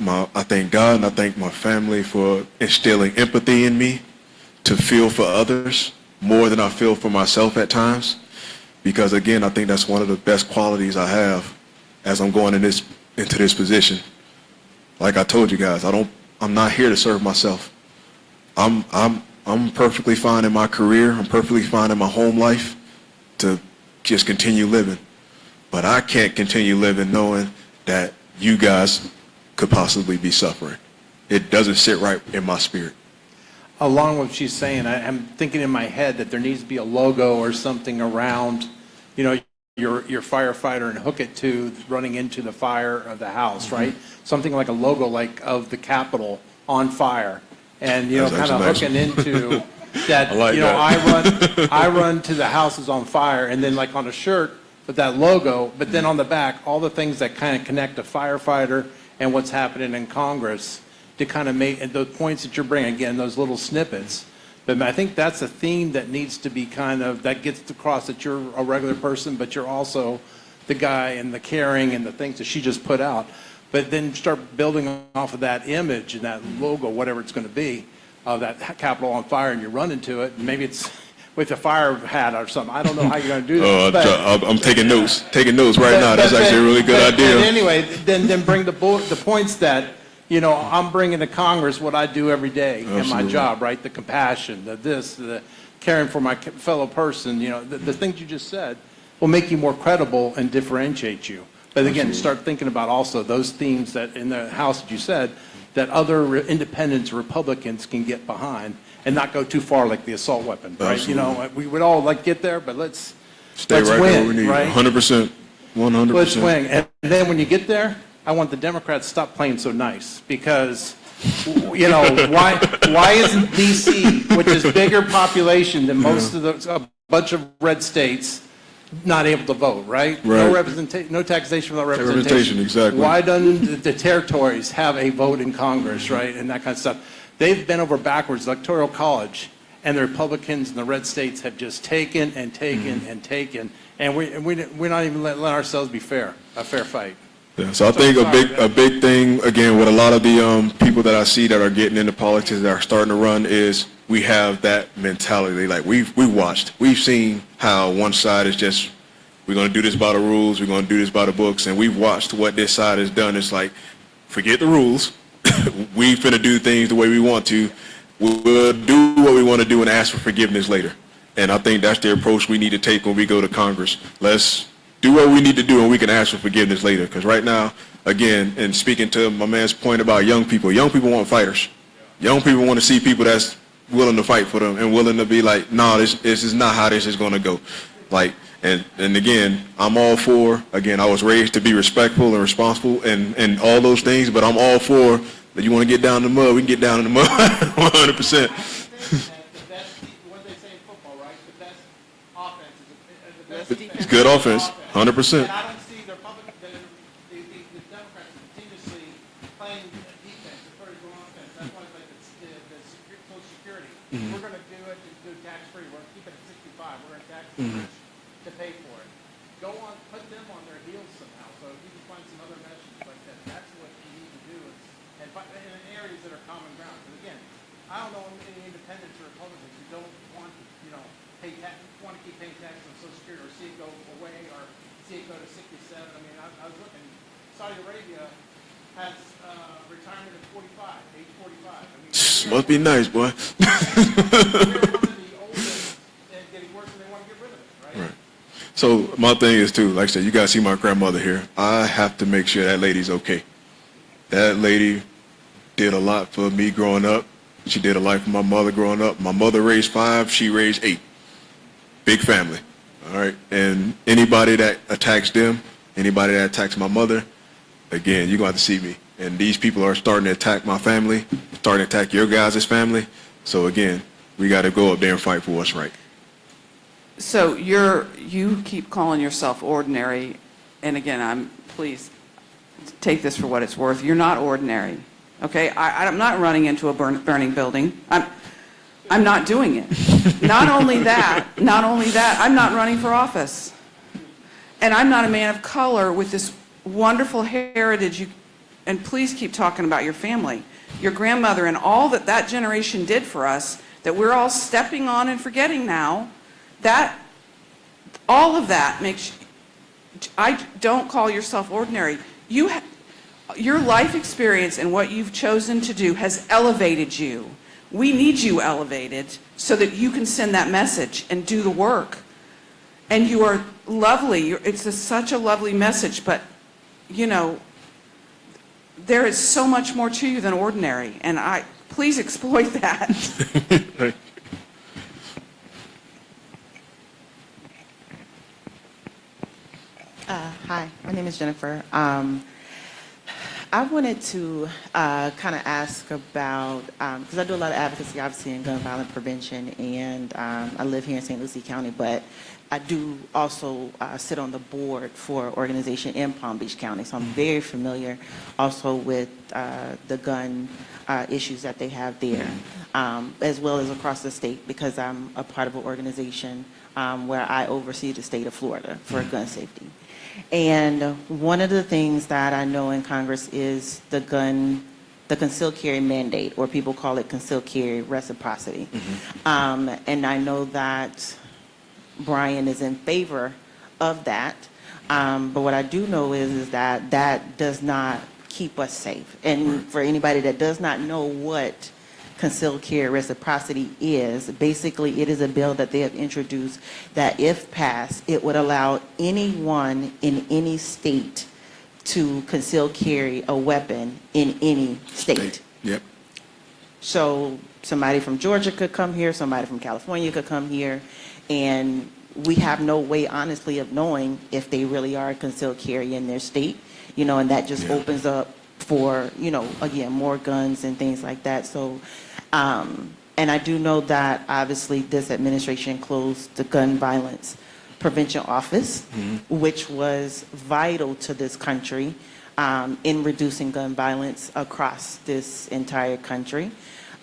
God and I thank my family for instilling empathy in me to feel for others more than I feel for myself at times. Because again, I think that's one of the best qualities I have as I'm going into this position. Like I told you guys, I'm not here to serve myself. I'm perfectly fine in my career. I'm perfectly fine in my home life to just continue living. But I can't continue living knowing that you guys could possibly be suffering. It doesn't sit right in my spirit. Along with what she's saying, I'm thinking in my head that there needs to be a logo or something around, you know, your firefighter and hook it to running into the fire of the house, right? Something like a logo like of the Capitol on fire. And, you know, That's kind of actually hooking into that, I like you know, that. I run to the house is on fire, and then like on a shirt with that logo, but then on the back, all the things that kind of connect a firefighter and what's happening in Congress to kind of make, and the points that you're bringing, again, those little snippets. But I think that's a theme that needs to be kind of, that gets across that you're a regular person, but you're also the guy and the caring and the things that she just put out. But then start building off of that image and that logo, whatever it's going to be, of that Capitol on fire, and you run into it. And maybe it's with a fire hat or something. I don't know how you're going to do that. I'm taking notes right now. That's actually a really good idea. But anyway, then bring the points that, you know, I'm bringing to Congress what I do every day in my job, right? The compassion, the caring for my fellow person, you know, the things you just said will make you more credible and differentiate you. But again, start thinking about also those themes that in the House that you said that other independents, Republicans can get behind and not go too far like the assault weapon, right? Absolutely. You know, we would all like get there, but let's Stay right win, where we need. right? 100%. 100%. Let's swing. And then when you get there, I want the Democrats to stop playing so nice because, you know, why isn't D.C., which is bigger population than most of a bunch of red states, not able to vote, right? Right. No representation, no taxation without representation. Representation, exactly. Why doesn't the territories have a vote in Congress, right? And that kind of stuff. They've been over backwards, electoral college, and the Republicans in the red states have just taken and taken and taken, and we're not even letting ourselves be fair, a fair fight. Yeah, so I think a big thing, again, with a lot of the people that I see that are getting into politics that are starting to run is we have that mentality. Like we've seen how one side is just, we're going to do this by the rules, we're going to do this by the books, and we've watched what this side has done. It's like, forget the rules. We finna do things the way we want to. We'll do what we want to do and ask for forgiveness later. And I think that's the approach we need to take when we go to Congress. Let's do what we need to do and we can ask for forgiveness later. Because right now, again, and speaking to my man's point about young people want fighters. Young people want to see people that's willing to fight for them and willing to be like, no, this is not how this is going to go. Like, and again, I'm all for, again, I was raised to be respectful and responsible and all those things, but I'm all for that you want to get down in the mud, we can get down in the mud 100%. What they say in football, right? The best offense is the best defense. It's good offense, 100%. And I don't see the Democrats continuously playing defense as far as going offense. That's why it's like the Social Security. We're going to do it to do tax-free. We're going to keep it at 65. We're going to tax the rich to pay for it. Go on, put them on their heels somehow. So if you can find some other measures like that, that's what you need to do. And in areas that are common ground. Because again, I don't know any independents or Republicans who don't want to, you know, want to keep paying taxes on Social Security or see it go away or see it go to 67. I mean, I was looking, Saudi Arabia has retirement at 45, age 45. I mean, Must be nice, boy. we're one of the oldest and getting worse and they want to get rid of it, right? So my thing is too, like I said, you guys see my grandmother here. I have to make sure that lady's okay. That lady did a lot for me growing up, She did a life for my mother growing up. My mother raised 5, she raised 8. Big family, all right? And anybody that attacks them, anybody that attacks my mother, again, you're going to have to see me. And these people are starting to attack my family, starting to attack your guys' family. So again, we got to go up there and fight for what's right. So you keep calling yourself ordinary, and again, please take this for what it's worth. You're not ordinary, okay? I'm not running into a burning building. I'm not doing it. Not only that, I'm not running for office. And I'm not a man of color with this wonderful heritage. And please keep talking about your family, your grandmother, and all that generation did for us that we're all stepping on and forgetting now. That, all of that makes, don't call yourself ordinary. Your life experience and what you've chosen to do has elevated you. We need you elevated so that you can send that message and do the work. And you are lovely. It's such a lovely message, but, you know, there is so much more to you than ordinary, and please exploit that. Hi, my name is Jennifer. I wanted to kind of ask about, because I do a lot of advocacy, obviously, in gun violence prevention, and I live here in St. Lucie County, but I do also sit on the board for an organization in Palm Beach County, so I'm very familiar also with the gun issues that they have there, as well as across the state, because I'm a part of an organization where I oversee the state of Florida for gun safety. And one of the things that I know in Congress is the concealed carry mandate, or people call it concealed carry reciprocity. And I know that Brian is in favor of that, but what I do know is that that does not keep us safe. And for anybody that does not know what concealed carry reciprocity is, basically it is a bill that they have introduced that, if passed, it would allow anyone in any state to conceal carry a weapon in any state. Yep. So somebody from Georgia could come here, somebody from California could come here, and we have no way, honestly, of knowing if they really are concealed carry in their state, you know, and that just opens up for, you know, again, more guns and things like that. So, and I do know that obviously this administration closed the gun violence prevention office, which was vital to this country in reducing gun violence across this entire country.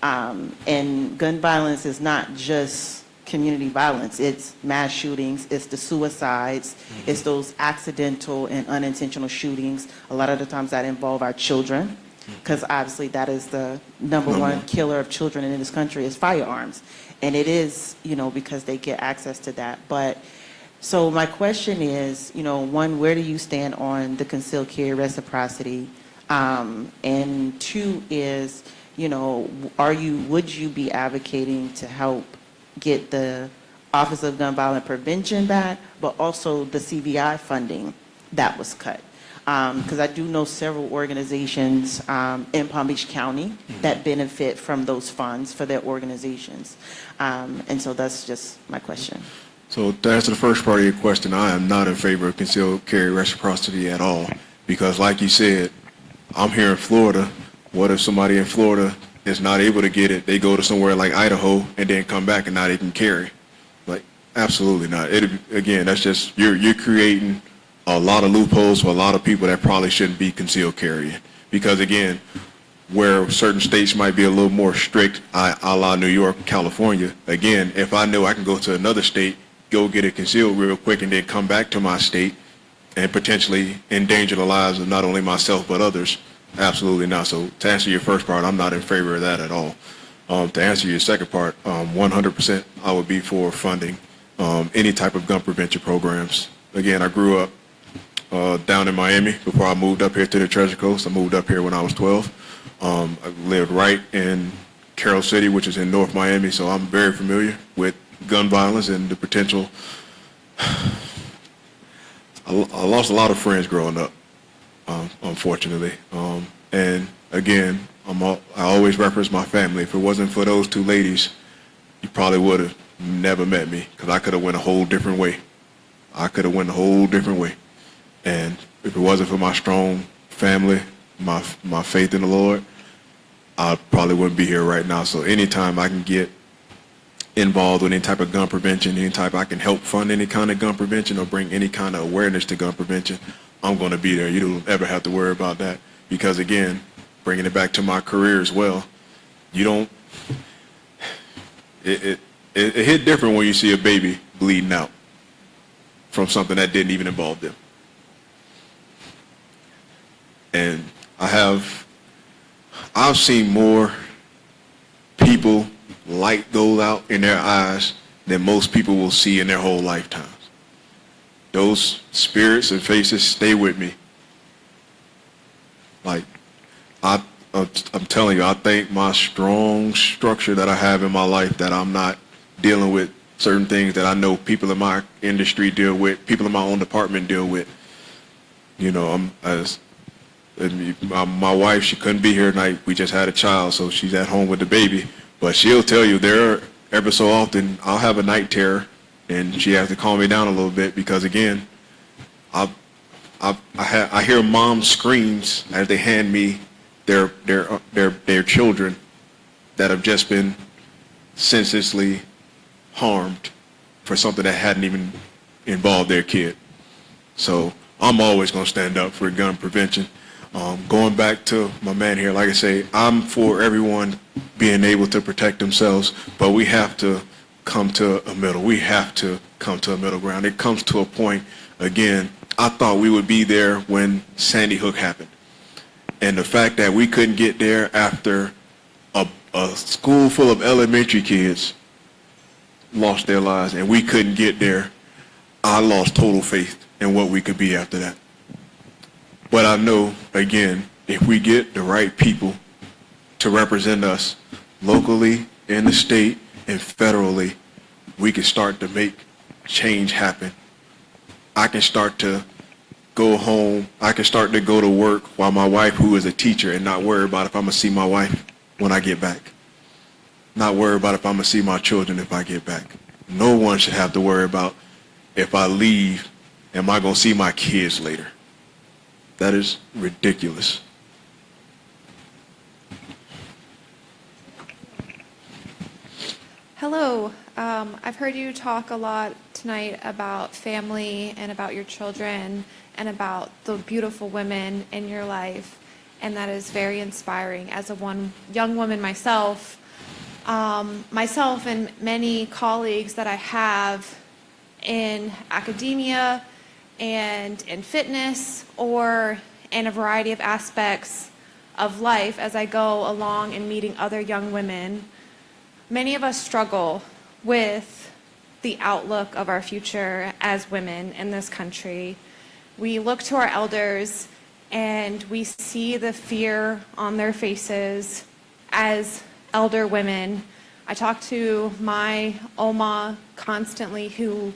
And gun violence is not just community violence. It's mass shootings, it's the suicides, it's those accidental and unintentional shootings. A lot of the times that involve our children, because obviously that is the number one killer of children in this country is firearms. And it is, you know, because they get access to that. But so my question is, you know, one, where do you stand on the concealed carry reciprocity? And two is, you know, would you be advocating to help get the Office of Gun Violence Prevention back, but also the CVI funding that was cut? Because I do know several organizations in Palm Beach County that benefit from those funds for their organizations. And so that's just my question. So to answer the first part of your question, I am not in favor of concealed carry reciprocity at all, because like you said, I'm here in Florida. What if somebody in Florida is not able to get it? They go to somewhere like Idaho and then come back and not even carry. Like, absolutely not. Again, that's just, you're creating a lot of loopholes for a lot of people that probably shouldn't be concealed carrying. Because again, where certain states might be a little more strict, a la New York, California, again, if I know I can go to another state, go get it concealed real quick, and then come back to my state and potentially endanger the lives of not only myself but others, absolutely not. So to answer your first part, I'm not in favor of that at all. To answer your second part, 100% I would be for funding any type of gun prevention programs. Again, I grew up down in Miami before I moved up here to the Treasure Coast. I moved up here when I was 12. I lived right in Carroll City, which is in North Miami, so I'm very familiar with gun violence and the potential. I lost a lot of friends growing up, unfortunately. And again, I always reference my family. If it wasn't for those two ladies, you probably would have never met me, because I could have went a whole different way. I could have went a whole different way. And if it wasn't for my strong family, my faith in the Lord, I probably wouldn't be here right now. So anytime I can get involved with any type of gun prevention, I can help fund any kind of gun prevention or bring any kind of awareness to gun prevention, I'm going to be there. You don't ever have to worry about that. Because again, bringing it back to my career as well, it hit different when you see a baby bleeding out from something that didn't even involve them. And I've seen more people light those out in their eyes than most people will see in their whole lifetimes. Those spirits and faces stay with me. Like, I'm telling you, I think my strong structure that I have in my life, that I'm not dealing with certain things that I know people in my industry deal with, people in my own department deal with. You know, my wife, she couldn't be here tonight. We just had a child, so she's at home with the baby. But she'll tell you, every so often, I'll have a night terror, and she has to calm me down a little bit, because again, I hear mom screams as they hand me their children that have just been senselessly harmed for something that hadn't even involved their kid. So I'm always going to stand up for gun prevention. Going back to my man here, like I say, I'm for everyone being able to protect themselves, but we have to come to a middle. We have to come to a middle ground. It comes to a point, again, I thought we would be there when Sandy Hook happened. And the fact that we couldn't get there after a school full of elementary kids lost their lives, and we couldn't get there, I lost total faith in what we could be after that. But I know, again, if we get the right people to represent us locally, in the state, and federally, we can start to make change happen. I can start to go home. I can start to go to work while my wife, who is a teacher, and not worry about if I'm going to see my wife when I get back. Not worry about if I'm going to see my children if I get back. No one should have to worry about, if I leave, am I going to see my kids later? That is ridiculous. Hello. I've heard you talk a lot tonight about family and about your children and about the beautiful women in your life, and that is very inspiring. As a young woman myself, and many colleagues that I have in academia and in fitness or in a variety of aspects of life, as I go along and meeting other young women, many of us struggle with the outlook of our future as women in this country. We look to our elders and we see the fear on their faces as elder women. I talk to my Oma constantly, who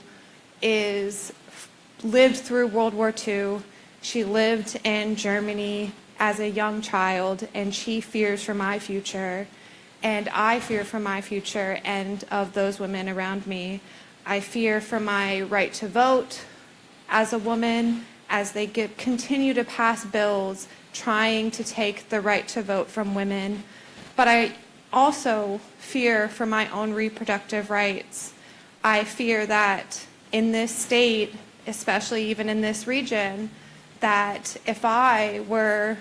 lived through World War II. She lived in Germany as a young child, and she fears for my future. And I fear for my future and of those women around me. I fear for my right to vote as a woman, as they continue to pass bills trying to take the right to vote from women. But I also fear for my own reproductive rights. I fear that in this state, especially even in this region, that if I were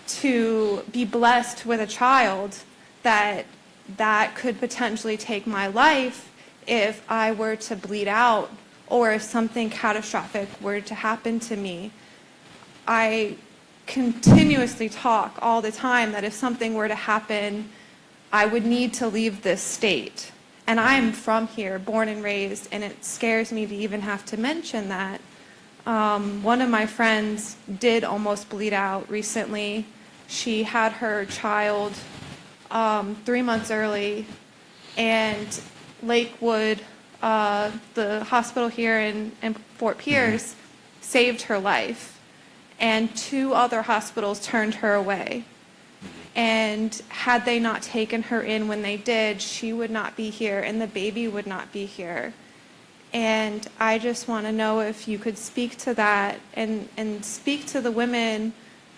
to be blessed with a child, that could potentially take my life if I were to bleed out or if something catastrophic were to happen to me. I continuously talk all the time that if something were to happen, I would need to leave this state. And I'm from here, born and raised, and it scares me to even have to mention that. One of my friends did almost bleed out recently. She had her child 3 months early, and Lakewood, the hospital here in Fort Pierce, saved her life. and 2 other hospitals turned her away. And had they not taken her in when they did, she would not be here and the baby would not be here. And I just want to know if you could speak to that and speak to the women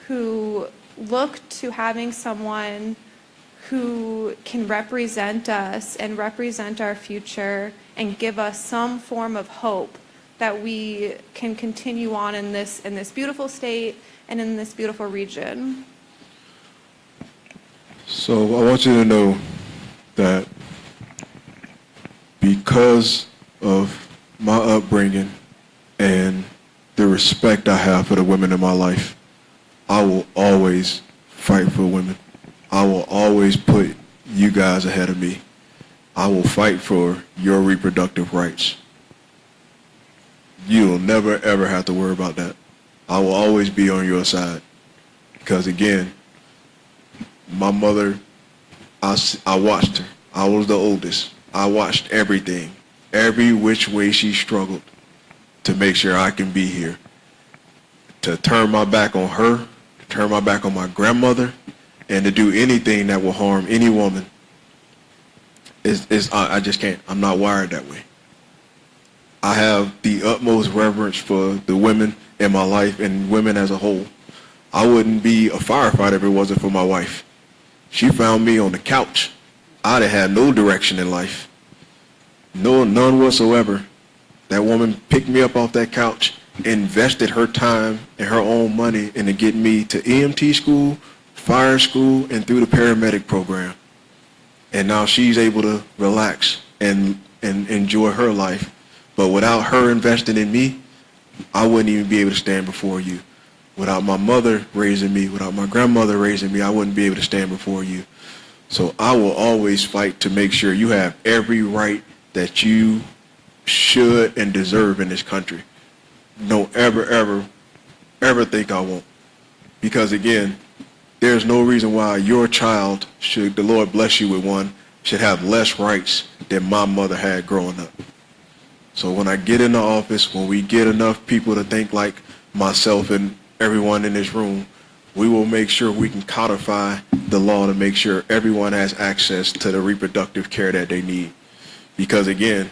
who look to having someone who can represent us and represent our future and give us some form of hope that we can continue on in this beautiful state and in this beautiful region. So I want you to know that because of my upbringing and the respect I have for the women in my life, I will always fight for women. I will always put you guys ahead of me. I will fight for your reproductive rights. You'll never, ever have to worry about that. I will always be on your side. Because again, my mother, I watched her. I was the oldest. I watched everything. Every which way she struggled to make sure I can be here. To turn my back on her, to turn my back on my grandmother, and to do anything that will harm any woman. I just can't. I'm not wired that way. I have the utmost reverence for the women in my life and women as a whole. I wouldn't be a firefighter if it wasn't for my wife. She found me on the couch. I'd have had no direction in life. None whatsoever. That woman picked me up off that couch, invested her time and her own money into getting me to EMT school, fire school, and through the paramedic program. And now she's able to relax and enjoy her life. But without her investing in me, I wouldn't even be able to stand before you. Without my mother raising me, without my grandmother raising me, I wouldn't be able to stand before you. So I will always fight to make sure you have every right that you should and deserve in this country. Don't ever think I won't. Because again, there's no reason why your child, should the Lord bless you with one, should have less rights than my mother had growing up. So when I get in the office, when we get enough people to think like myself and everyone in this room, we will make sure we can codify the law to make sure everyone has access to the reproductive care that they need. Because again,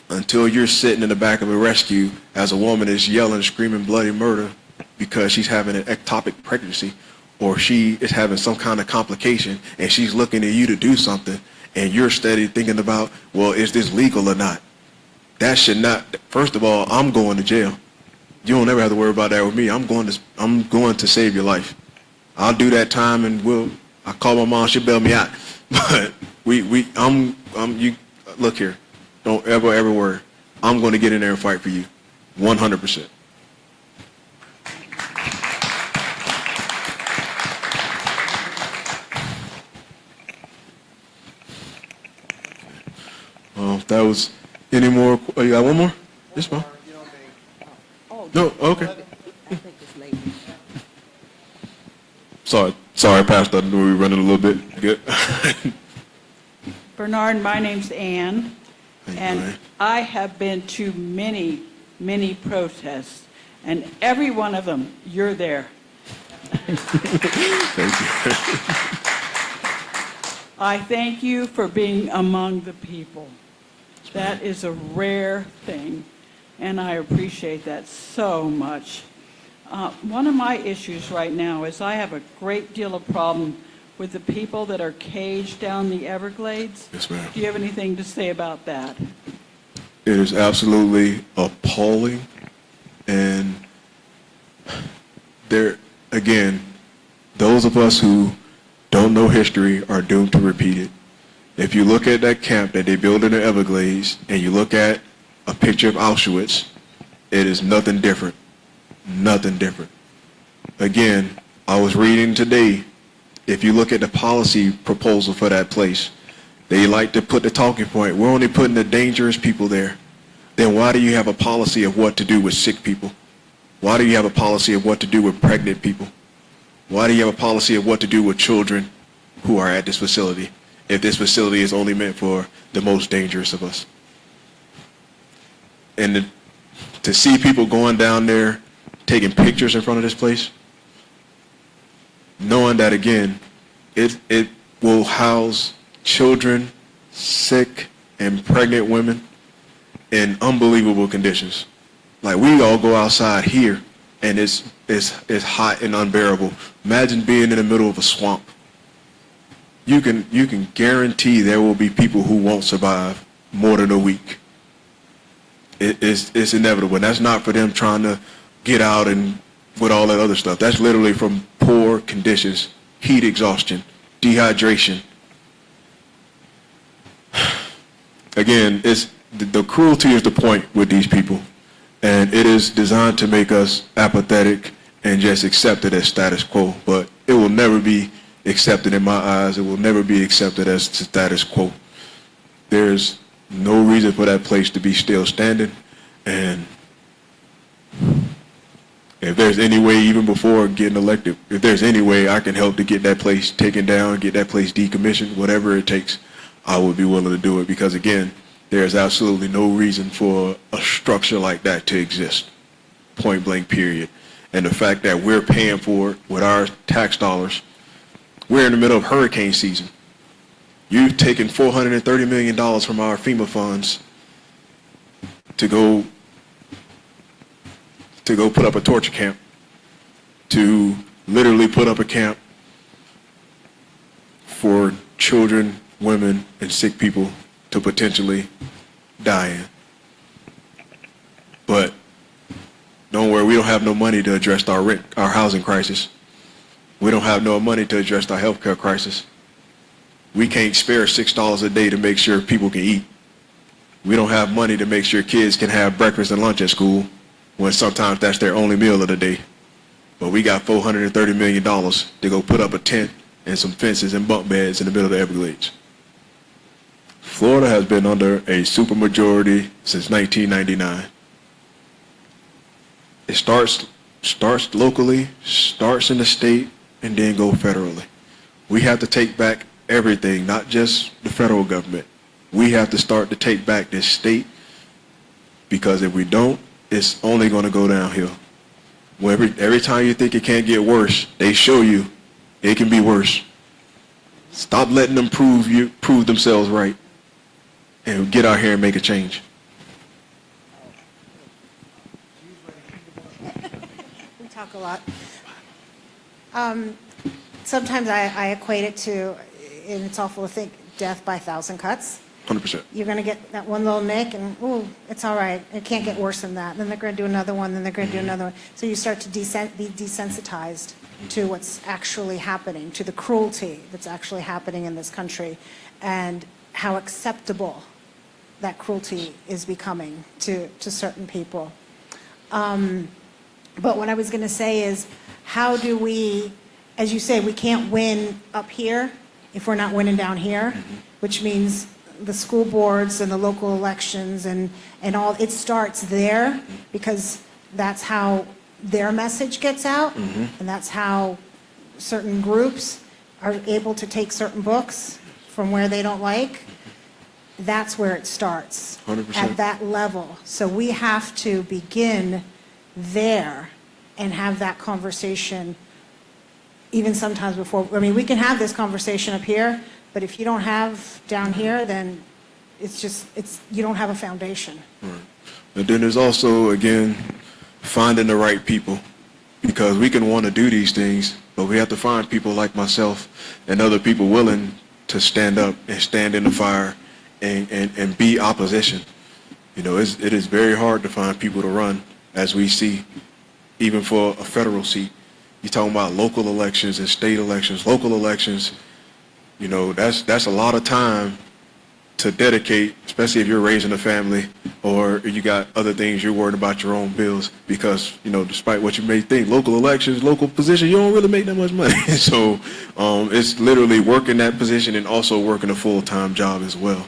until you're sitting in the back of a rescue as a woman is yelling, screaming bloody murder because she's having an ectopic pregnancy or she is having some kind of complication and she's looking at you to do something and you're steady thinking about, well, is this legal or not? That should not, first of all, I'm going to jail. You don't ever have to worry about that with me. I'm going to save your life. I'll do that time and I'll call my mom, she'll bail me out. But you look here. Don't ever worry. I'm going to get in there and fight for you. 100%. If that was any more, oh, you got one more? This one? No, okay. Sorry, Pastor. I knew we were running a little bit. Good. Bernard, my name's Ann, and I have been to many, many protests, and every one of them, you're there. Thank you. I thank you for being among the people. That is a rare thing, and I appreciate that so much. One of my issues right now is I have a great deal of problem with the people that are caged down the Everglades. Yes, ma'am. Do you have anything to say about that? It is absolutely appalling, and again, those of us who don't know history are doomed to repeat it. If you look at that camp that they built in the Everglades, and you look at a picture of Auschwitz, it is nothing different. Nothing different. Again, I was reading today, if you look at the policy proposal for that place, they like to put the talking point, we're only putting the dangerous people there. Then why do you have a policy of what to do with sick people? Why do you have a policy of what to do with pregnant people? Why do you have a policy of what to do with children who are at this facility, if this facility is only meant for the most dangerous of us? And to see people going down there taking pictures in front of this place, knowing that, again, it will house children, sick, and pregnant women in unbelievable conditions. Like, we all go outside here, and it's hot and unbearable. Imagine being in the middle of a swamp. You can guarantee there will be people who won't survive more than a week. It's inevitable. And that's not for them trying to get out and with all that other stuff. That's literally from poor conditions, heat exhaustion, dehydration. Again, the cruelty is the point with these people. And it is designed to make us apathetic and just accept it as status quo. But it will never be accepted in my eyes. It will never be accepted as status quo. There's no reason for that place to be still standing. And if there's any way, even before getting elected, if there's any way I can help to get that place taken down, get that place decommissioned, whatever it takes, I would be willing to do it. Because, again, there's absolutely no reason for a structure like that to exist, point blank, period. And the fact that we're paying for it with our tax dollars, we're in the middle of hurricane season. You've taken $430 million from our FEMA funds to go put up a torture camp, to literally put up a camp for children, women, and sick people to potentially die in. But don't worry, we don't have no money to address our housing crisis. We don't have no money to address our healthcare crisis. We can't spare $6 a day to make sure people can eat. We don't have money to make sure kids can have breakfast and lunch at school, when sometimes that's their only meal of the day. But we got $430 million to go put up a tent and some fences and bunk beds in the middle of the Everglades. Florida has been under a supermajority since 1999. It starts locally, starts in the state, and then go federally. We have to take back everything, not just the federal government. We have to start to take back this state, because if we don't, it's only going to go downhill. Every time you think it can't get worse, they show you it can be worse. Stop letting them prove themselves right, and get out here and make a change. We talk a lot. Sometimes I equate it to, and it's awful to think, death by 1,000 cuts. 100%. You're going to get that one little nick, and, ooh, it's all right. It can't get worse than that. Then they're going to do another one, then they're going to do another one. So you start to be desensitized to what's actually happening, to the cruelty that's actually happening in this country, and how acceptable that cruelty is becoming to certain people. But what I was going to say is, how do we, as you say, we can't win up here if we're not winning down here, which means the school boards and the local elections and all, it starts there, because that's how their message gets out, and that's how certain groups are able to take certain books from where they don't like. That's where it starts, 100%. at that level. So we have to begin there and have that conversation, even sometimes before. I mean, we can have this conversation up here, but if you don't have down here, then you don't have a foundation. Right. And then there's also, again, finding the right people, because we can want to do these things, but we have to find people like myself and other people willing to stand up and stand in the fire and be opposition. You know, it is very hard to find people to run, as we see, even for a federal seat. You're talking about local elections and state elections. Local elections, you know, that's a lot of time to dedicate, especially if you're raising a family or you got other things you're worried about, your own bills, because, you know, despite what you may think, local elections, local position, you don't really make that much money. So it's literally working that position and also working a full-time job as well.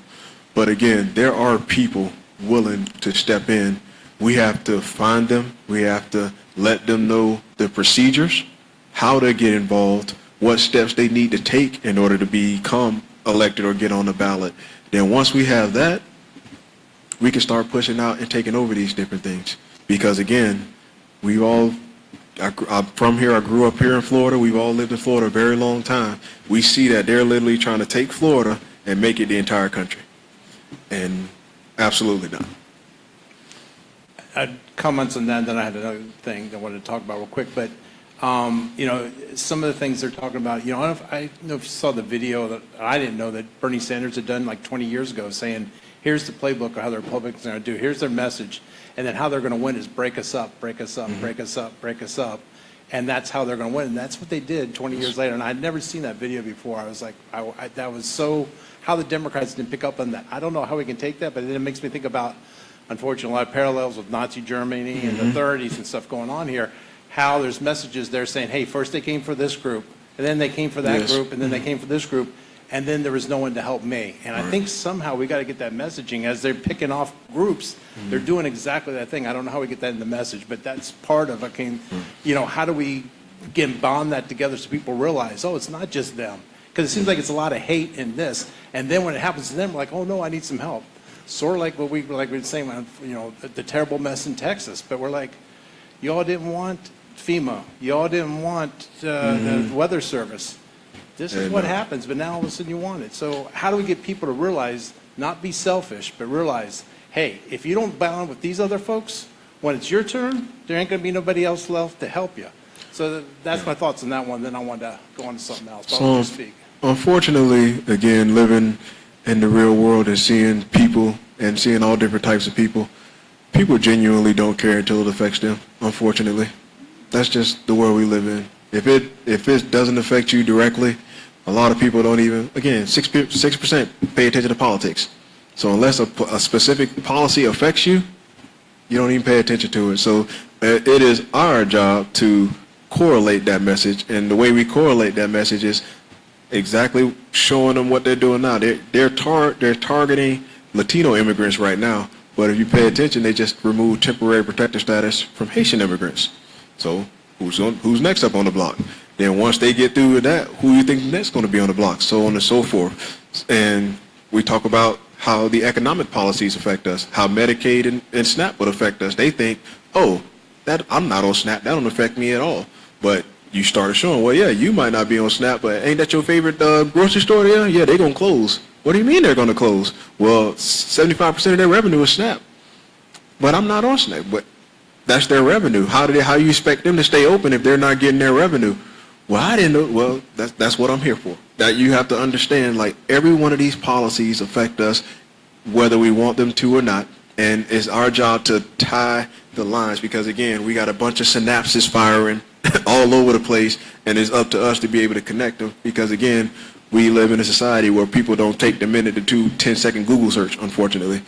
But again, there are people willing to step in. We have to find them. We have to let them know the procedures, how to get involved, what steps they need to take in order to become elected or get on the ballot. Then once we have that, we can start pushing out and taking over these different things. Because again, we've all I'm from here. I grew up here in Florida. We've all lived in Florida a very long time. We see that they're literally trying to take Florida and make it the entire country. And absolutely not. Comments on that, then I had another thing I wanted to talk about real quick, but, you know, some of the things they're talking about, you know, I don't know if you saw the video that I didn't know that Bernie Sanders had done like 20 years ago, saying, here's the playbook of how the Republicans are going to do, here's their message, and then how they're going to win is break us up, break us up, break us up, break us up, and that's how they're going to win, and that's what they did 20 years later, and I'd never seen that video before. I was like, that was so, how the Democrats didn't pick up on that. I don't know how we can take that, but it makes me think about, unfortunately, a lot of parallels with Nazi Germany and the 30s and stuff going on here, how there's messages there saying, hey, first they came for this group, and then they came for that group, and then they came for this group, and then there was no one to help me. And I think somehow we got to get that messaging as they're picking off groups. They're doing exactly that thing. I don't know how we get that in the message, but that's part of it. You know, how do we bond that together so people realize, oh, it's not just them? Because it seems like it's a lot of hate in this, and then when it happens to them, we're like, oh no, I need some help. Sort of like what we were saying, you know, the terrible mess in Texas. But we're like, y'all didn't want FEMA. Y'all didn't want the Weather Service. This is what happens, but now all of a sudden you want it. So how do we get people to realize, not be selfish, but realize, hey, if you don't bond with these other folks, when it's your turn, there ain't going to be nobody else left to help you. So that's my thoughts on that one. Then I wanted to go on to something else. But I'll just speak. Unfortunately, again, living in the real world and seeing people and seeing all different types of people, people genuinely don't care until it affects them, unfortunately. That's just the world we live in. If it doesn't affect you directly, a lot of people don't even, again, 6% pay attention to politics. So unless a specific policy affects you, you don't even pay attention to it. So it is our job to correlate that message, and the way we correlate that message is exactly showing them what they're doing now. They're targeting Latino immigrants right now, but if you pay attention, they just removed temporary protected status from Haitian immigrants. So who's next up on the block? Then once they get through with that, who do you think next going to be on the block? So on and so forth. And we talk about how the economic policies affect us, how Medicaid and SNAP would affect us. They think, oh, I'm not on SNAP, that don't affect me at all. But you started showing, well, yeah, you might not be on SNAP, but ain't that your favorite grocery store there? Yeah, they're going to close. What do you mean they're going to close? Well, 75% of their revenue is SNAP. But I'm not on SNAP. But that's their revenue. How you expect them to stay open if they're not getting their revenue? Well, I didn't know. Well, that's what I'm here for. That you have to understand, like, every one of these policies affect us whether we want them to or not. And it's our job to tie the lines because, again, we got a bunch of synapses firing all over the place, and it's up to us to be able to connect them because, again, we live in a society where people don't take the minute to do 10-second Google search, unfortunately.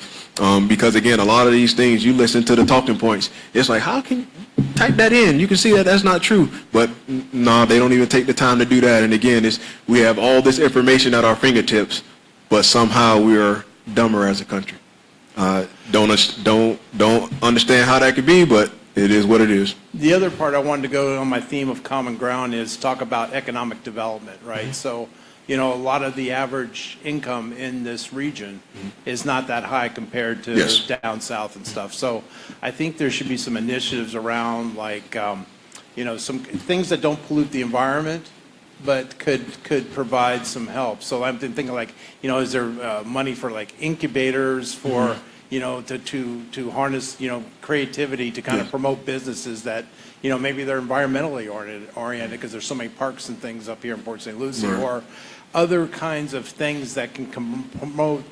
Because, again, a lot of these things, you listen to the talking points. It's like, how can you type that in? You can see that that's not true. But, no, they don't even take the time to do that. And, again, we have all this information at our fingertips, but somehow we are dumber as a country. Don't understand how that could be, but it is what it is. The other part I wanted to go on my theme of common ground is talk about economic development, right? So, you know, a lot of the average income in this region is not that high compared to down south and stuff. So I think there should be some initiatives around like, you know, some things that don't pollute the environment, but could provide some help. So I'm thinking like, you know, is there money for like incubators for, you know, to harness, you know, creativity to kind of promote businesses that, you know, maybe they're environmentally oriented because there's so many parks and things up here in Port St. Lucie, or other kinds of things that can promote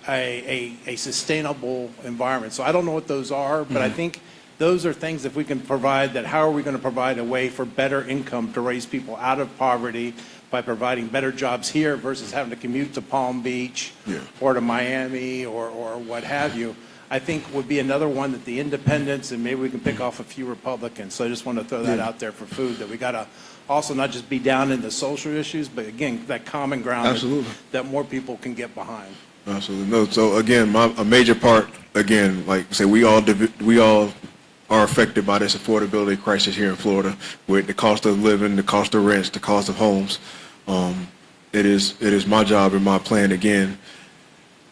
a sustainable environment. So I don't know what those are, but I think those are things if we can provide that, how are we going to provide a way for better income to raise people out of poverty by providing better jobs here versus having to commute to Palm Beach or to Miami or what have you, I think would be another one that the independents, and maybe we can pick off a few Republicans. So I just want to throw that out there for food, that we got to also not just be down in the social issues, but again, that common ground that more people can get behind. Absolutely. No, so again, a major part, again, like I say, we all are affected by this affordability crisis here in Florida with the cost of living, the cost of rents, the cost of homes. It is my job and my plan, again,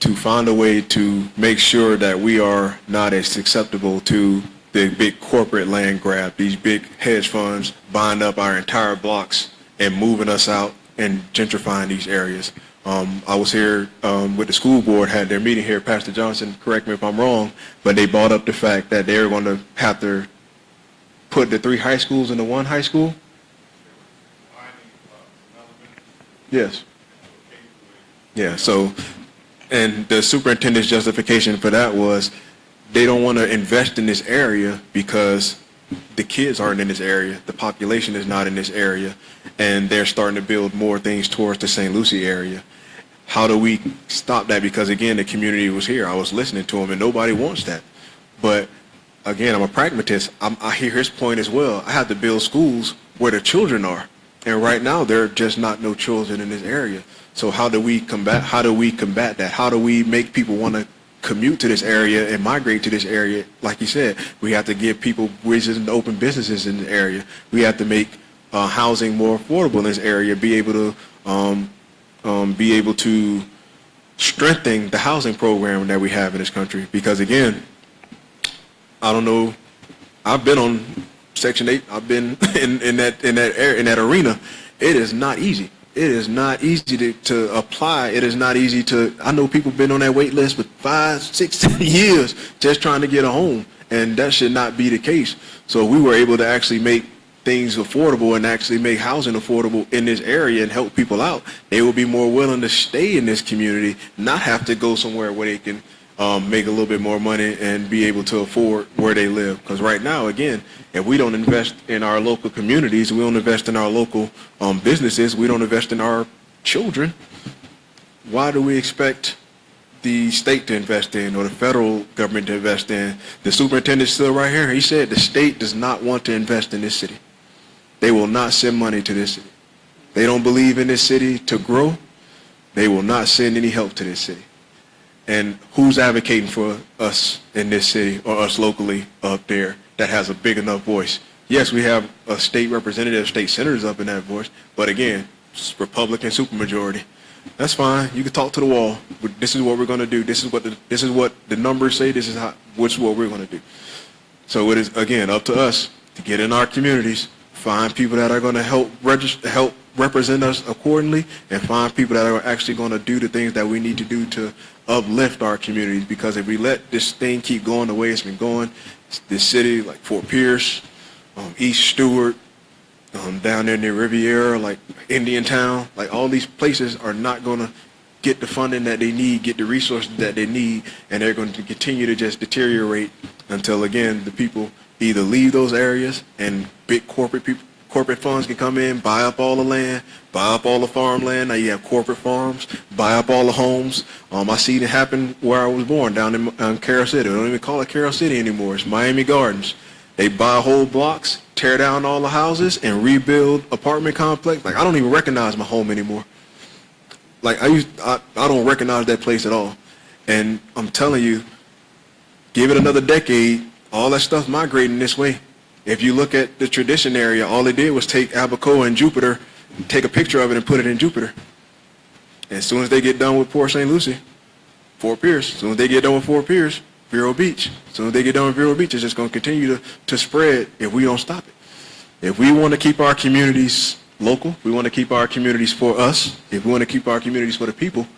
to find a way to make sure that we are not as susceptible to the big corporate land grab, these big hedge funds buying up our entire blocks and moving us out and gentrifying these areas. I was here with the school board, had their meeting here. Pastor Johnson, correct me if I'm wrong, but they brought up the fact that they were going to have to put the 3 high schools into 1 high school. Yes. Yeah, so, and the superintendent's justification for that was they don't want to invest in this area because the kids aren't in this area, the population is not in this area, and they're starting to build more things towards the St. Lucie area. How do we stop that? Because again, the community was here. I was listening to them, and nobody wants that. But again, I'm a pragmatist. I hear his point as well. I have to build schools where the children are, and right now there are just not no children in this area. So how do we combat that? How do we make people want to commute to this area and migrate to this area? Like you said, we have to give people reasons to open businesses in the area. We have to make housing more affordable in this area. Be able to strengthen the housing program that we have in this country. Because again, I don't know, I've been on Section 8. I've been in that arena. It is not easy. It is not easy to apply. It is not easy to, I know people been on that wait list for 5, 6 years just trying to get a home, and that should not be the case. So we were able to actually make things affordable and actually make housing affordable in this area and help people out. They will be more willing to stay in this community, not have to go somewhere where they can make a little bit more money and be able to afford where they live. Because right now, again, if we don't invest in our local communities, we don't invest in our local businesses, we don't invest in our children, why do we expect the state to invest in or the federal government to invest in? The superintendent's still right here. He said the state does not want to invest in this city. They will not send money to this city. They don't believe in this city to grow. They will not send any help to this city. And who's advocating for us in this city or us locally up there that has a big enough voice? Yes, we have a state representative, state senators up in that voice, but again, it's Republican supermajority. That's fine. You can talk to the wall. But this is what we're going to do. This is what the numbers say. This is what we're going to do. So it is again up to us to get in our communities, find people that are going to help represent us accordingly, and find people that are actually going to do the things that we need to do to uplift our communities. Because if we let this thing keep going the way it's been going, this city like Fort Pierce, East Stewart, down there near Riviera, like Indiantown, like all these places are not going to get the funding that they need, get the resources that they need, and they're going to continue to just deteriorate until, again, the people either leave those areas and big corporate funds can come in, buy up all the land, buy up all the farmland. Now you have corporate farms, buy up all the homes. I seen it happen where I was born, down in Carroll City. They don't even call it Carroll City anymore. It's Miami Gardens. They buy whole blocks, tear down all the houses, and rebuild apartment complex. Like, I don't even recognize my home anymore. Like, I don't recognize that place at all. And I'm telling you, give it another decade, all that stuff migrating this way. If you look at the Tradition area, all they did was take Abacoa and Jupiter, take a picture of it and put it in Jupiter. And as soon as they get done with Port St. Lucie, Fort Pierce, as soon as they get done with Fort Pierce, Vero Beach. As soon as they get done with Vero Beach, it's just going to continue to spread if we don't stop it. If we want to keep our communities local, if we want to keep our communities for us, if we want to keep our communities for the people,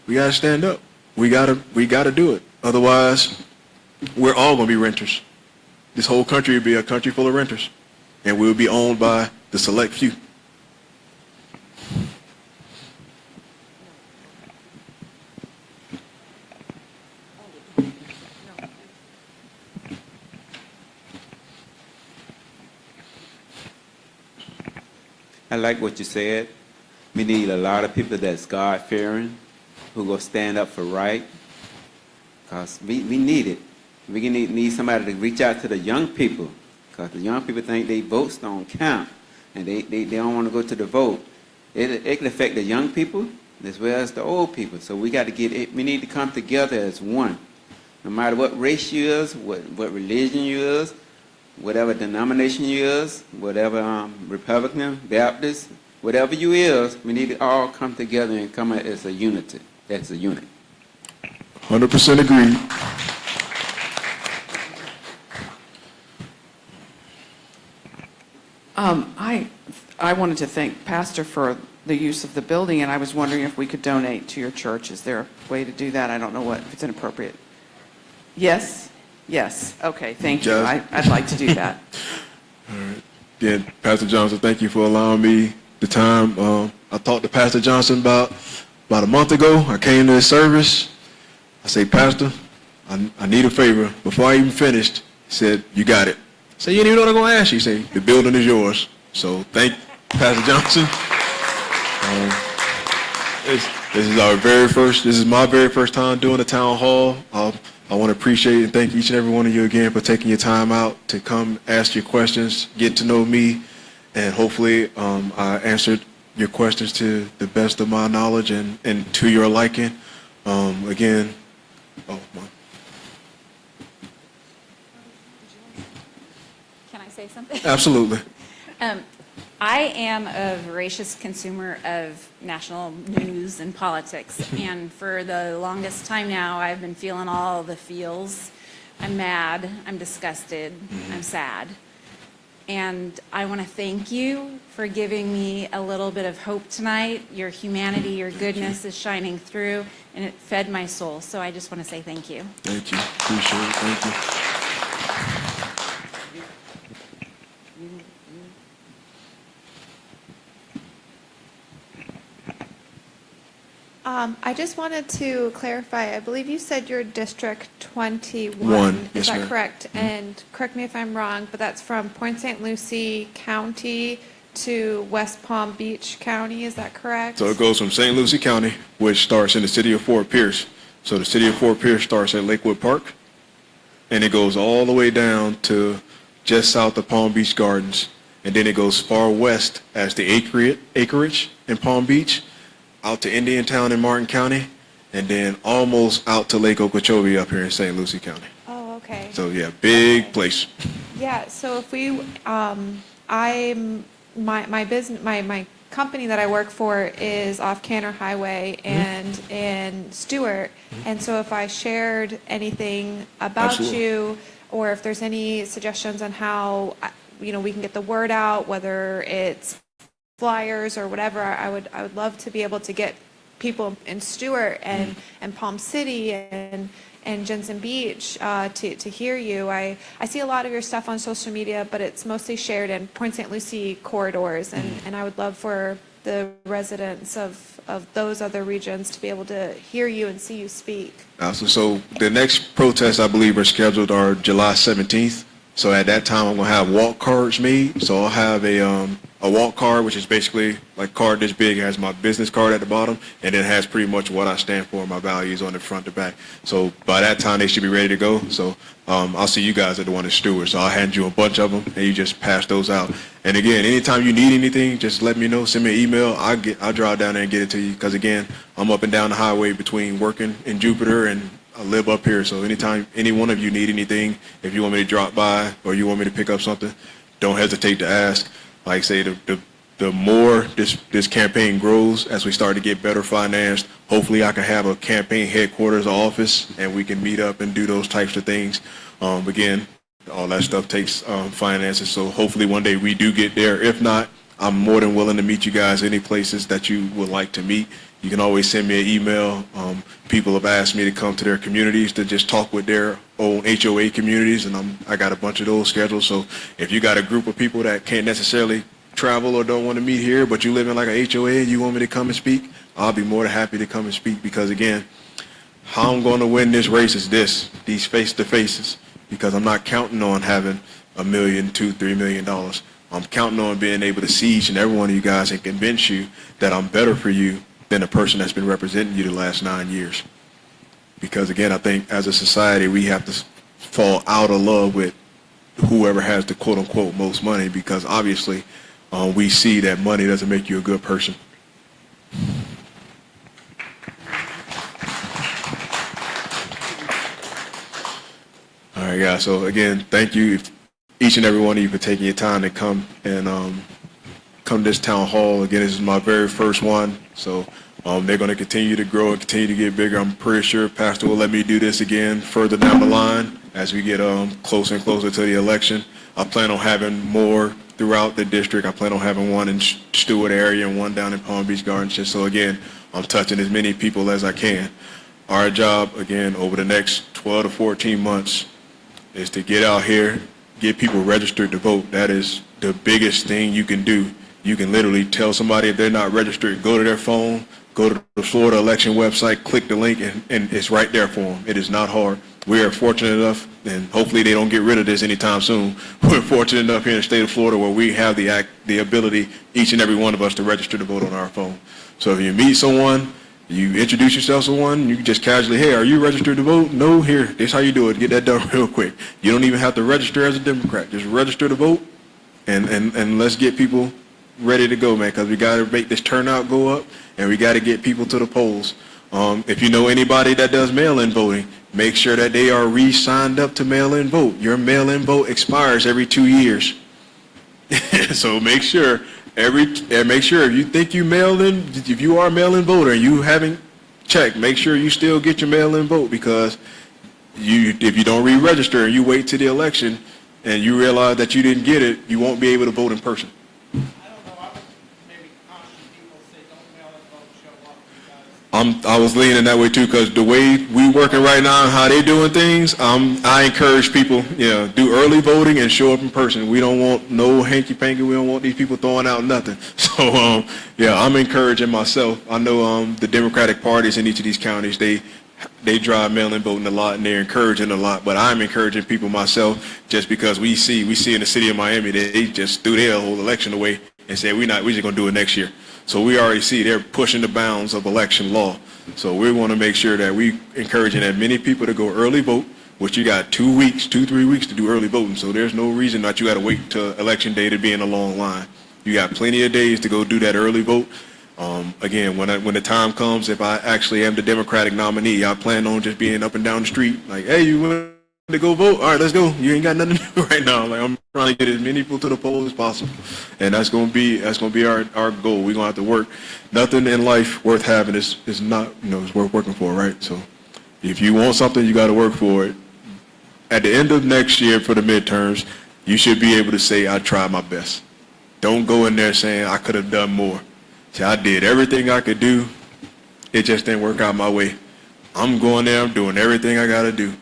we got to stand up. We got to do it. Otherwise, we're all going to be renters. This whole country will be a country full of renters, and we'll be owned by the select few. I like what you said. We need a lot of people that's God-fearing, who will stand up for right, because we need it. We need somebody to reach out to the young people, because the young people think their votes don't count, and they don't want to go to the vote. It can affect the young people as well as the old people. So we got to we need to come together as one. No matter what race you is, what religion you is, whatever denomination you is, whatever Republican, Baptist, whatever you is, we need to all come together and come as a unity. That's a unit. 100% agree. I wanted to thank Pastor for the use of the building, and I was wondering if we could donate to your church. Is there a way to do that? I don't know if it's inappropriate. Yes? Yes. Okay, thank you. Judge. I'd like to do that. Yeah, Pastor Johnson, thank you for allowing me the time. I talked to Pastor Johnson about a month ago. I came to his service. I said, Pastor, I need a favor. Before I even finished, he said, you got it. I said, you didn't even know what I'm going to ask you. He said, the building is yours. So thank Pastor Johnson. This is my very first time doing a town hall. I want to appreciate and thank each and every one of you again for taking your time out to come ask your questions, get to know me, and hopefully I answered your questions to the best of my knowledge and to your liking. Again, Can I say something? absolutely. I am a voracious consumer of national news and politics, and for the longest time now, I've been feeling all the feels. I'm mad, I'm disgusted, I'm sad. And I want to thank you for giving me a little bit of hope tonight. Your humanity, your goodness is shining through, and it fed my soul. So I just want to say thank you. Thank you. Appreciate it. Thank you. I just wanted to clarify, I believe you said you're District 21. One, Is yes, that ma'am. correct? And correct me if I'm wrong, but that's from Point St. Lucie County to West Palm Beach County, is that correct? So it goes from St. Lucie County, which starts in the city of Fort Pierce. So the city of Fort Pierce starts at Lakewood Park, and it goes all the way down to just south of Palm Beach Gardens. And then it goes far west as the acreage in Palm Beach, out to Indiantown in Martin County, and then almost out to Lake Okeechobee up here in St. Lucie County. Oh, okay. So yeah, big place. Yeah, so if we, my business, my company that I work for is off Canner Highway and in Stewart. And so if I shared anything about Absolutely. you, or if there's any suggestions on how, we can get the word out, whether it's flyers or whatever, I would love to be able to get people in Stewart and Palm City and Jensen Beach to hear you. I see a lot of your stuff on social media, but it's mostly shared in Point St. Lucie corridors, and I would love for the residents of those other regions to be able to hear you and see you speak. So the next protests I believe are scheduled are July 17th. So at that time, I'm going to have walk cards made. So I'll have a walk card, which is basically like a card this big. It has my business card at the bottom, and it has pretty much what I stand for, my values on the front to back. So by that time, they should be ready to go. So I'll see you guys at the one in Stewart. So I'll hand you a bunch of them, and you just pass those out. And again, anytime you need anything, just let me know. Send me an email. I'll drive down there and get it to you. Because again, I'm up and down the highway between working in Jupiter and I live up here, so anytime any one of you need anything, if you want me to drop by or you want me to pick up something, don't hesitate to ask. Like I say, the more this campaign grows, as we start to get better financed, hopefully I can have a campaign headquarters office and we can meet up and do those types of things. Again, all that stuff takes finances, so hopefully one day we do get there. If not, I'm more than willing to meet you guys any places that you would like to meet. You can always send me an email. People have asked me to come to their communities to just talk with their own HOA communities, and I got a bunch of those scheduled. So if you got a group of people that can't necessarily travel or don't want to meet here, but you live in like a HOA and you want me to come and speak, I'll be more than happy to come and speak, because again, how I'm going to win this race is these face-to-faces, because I'm not counting on having $1 million, $2, $3 million. I'm counting on being able to see each and every one of you guys and convince you that I'm better for you than a person that's been representing you the last 9 years. Because again, I think as a society, we have to fall out of love with whoever has the quote unquote most money, because obviously we see that money doesn't make you a good person. All right, guys. So again, thank you, each and every one of you, for taking your time to come and come to this town hall. Again, this is my very first one, so they're going to continue to grow and continue to get bigger. I'm pretty sure Pastor will let me do this again further down the line as we get closer and closer to the election. I plan on having more throughout the district. I plan on having one in Stewart area and one down in Palm Beach Gardens, just so, again, I'm touching as many people as I can. Our job, again, over the next 12 to 14 months is to get out here, get people registered to vote. That is the biggest thing you can do. You can literally tell somebody if they're not registered, go to their phone, go to the Florida election website, click the link, and it's right there for them. It is not hard. We are fortunate enough, and hopefully they don't get rid of this anytime soon. We're fortunate enough here in the state of Florida where we have the ability, each and every one of us, to register to vote on our phone. So if you meet someone, you introduce yourself to someone, you can just casually, hey, are you registered to vote? No, here, this is how you do it. Get that done real quick. You don't even have to register as a Democrat. Just register to vote, and let's get people ready to go, man, because we got to make this turnout go up, and we got to get people to the polls. If you know anybody that does mail-in voting, make sure that they are re-signed up to mail-in vote. Your mail-in vote expires every 2 years. So make sure if you think you mailed in, if you are a mail-in voter and you haven't checked, make sure you still get your mail-in vote, because if you don't re-register and you wait to the election and you realize that you didn't get it, you won't be able to vote in person. I was leaning that way too, because the way we working right now and how they doing things, I encourage people, do early voting and show up in person. We don't want no hanky-panky. We don't want these people throwing out nothing. So, I'm encouraging myself. I know the Democratic parties in each of these counties, they drive mail-in voting a lot and they're encouraging a lot, but I'm encouraging people myself, just because we see in the city of Miami that they just threw their whole election away and said we're just going to do it next year. So we already see they're pushing the bounds of election law. So we want to make sure that we encouraging as many people to go early vote, which you got 3 weeks to do early voting. So there's no reason that you got to wait till election day to be in a long line. You got plenty of days to go do that early vote. Again, when the time comes, if I actually am the Democratic nominee, I plan on just being up and down the street like, hey, you want to go vote? All right, let's go. You ain't got nothing to do right now. Like, I'm trying to get as many people to the polls as possible, and that's gonna be our goal. We're gonna have to work. Nothing in life worth having is not is worth working for, right? So if you want something, you got to work for it. At the end of next year for the midterms, you should be able to say I tried my best. Don't go in there saying I could have done more. See, I did everything I could do. It just didn't work out my way. I'm going there. I'm doing everything I got to do.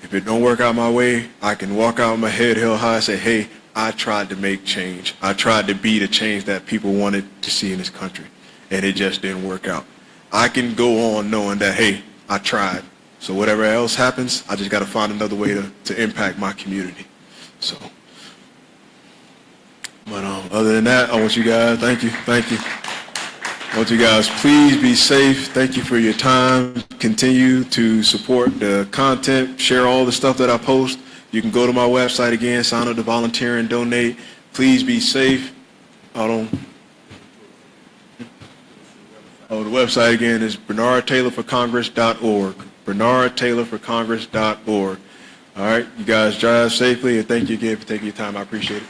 If it don't work out my way, I can walk out with my head held high and say, hey, I tried to make change. I tried to be the change that people wanted to see in this country, and it just didn't work out. I can go on knowing that, hey, I tried. So whatever else happens, I just got to find another way to impact my community. So, but other than that, I want you guys, thank you. I want you guys, please be safe. Thank you for your time. Continue to support the content. Share all the stuff that I post. You can go to my website again, sign up to volunteer and donate. Please be safe. The website again is BernardTaylorForCongress.org. BernardTaylorForCongress.org. All right, you guys drive safely, and thank you again for taking your time. I appreciate it.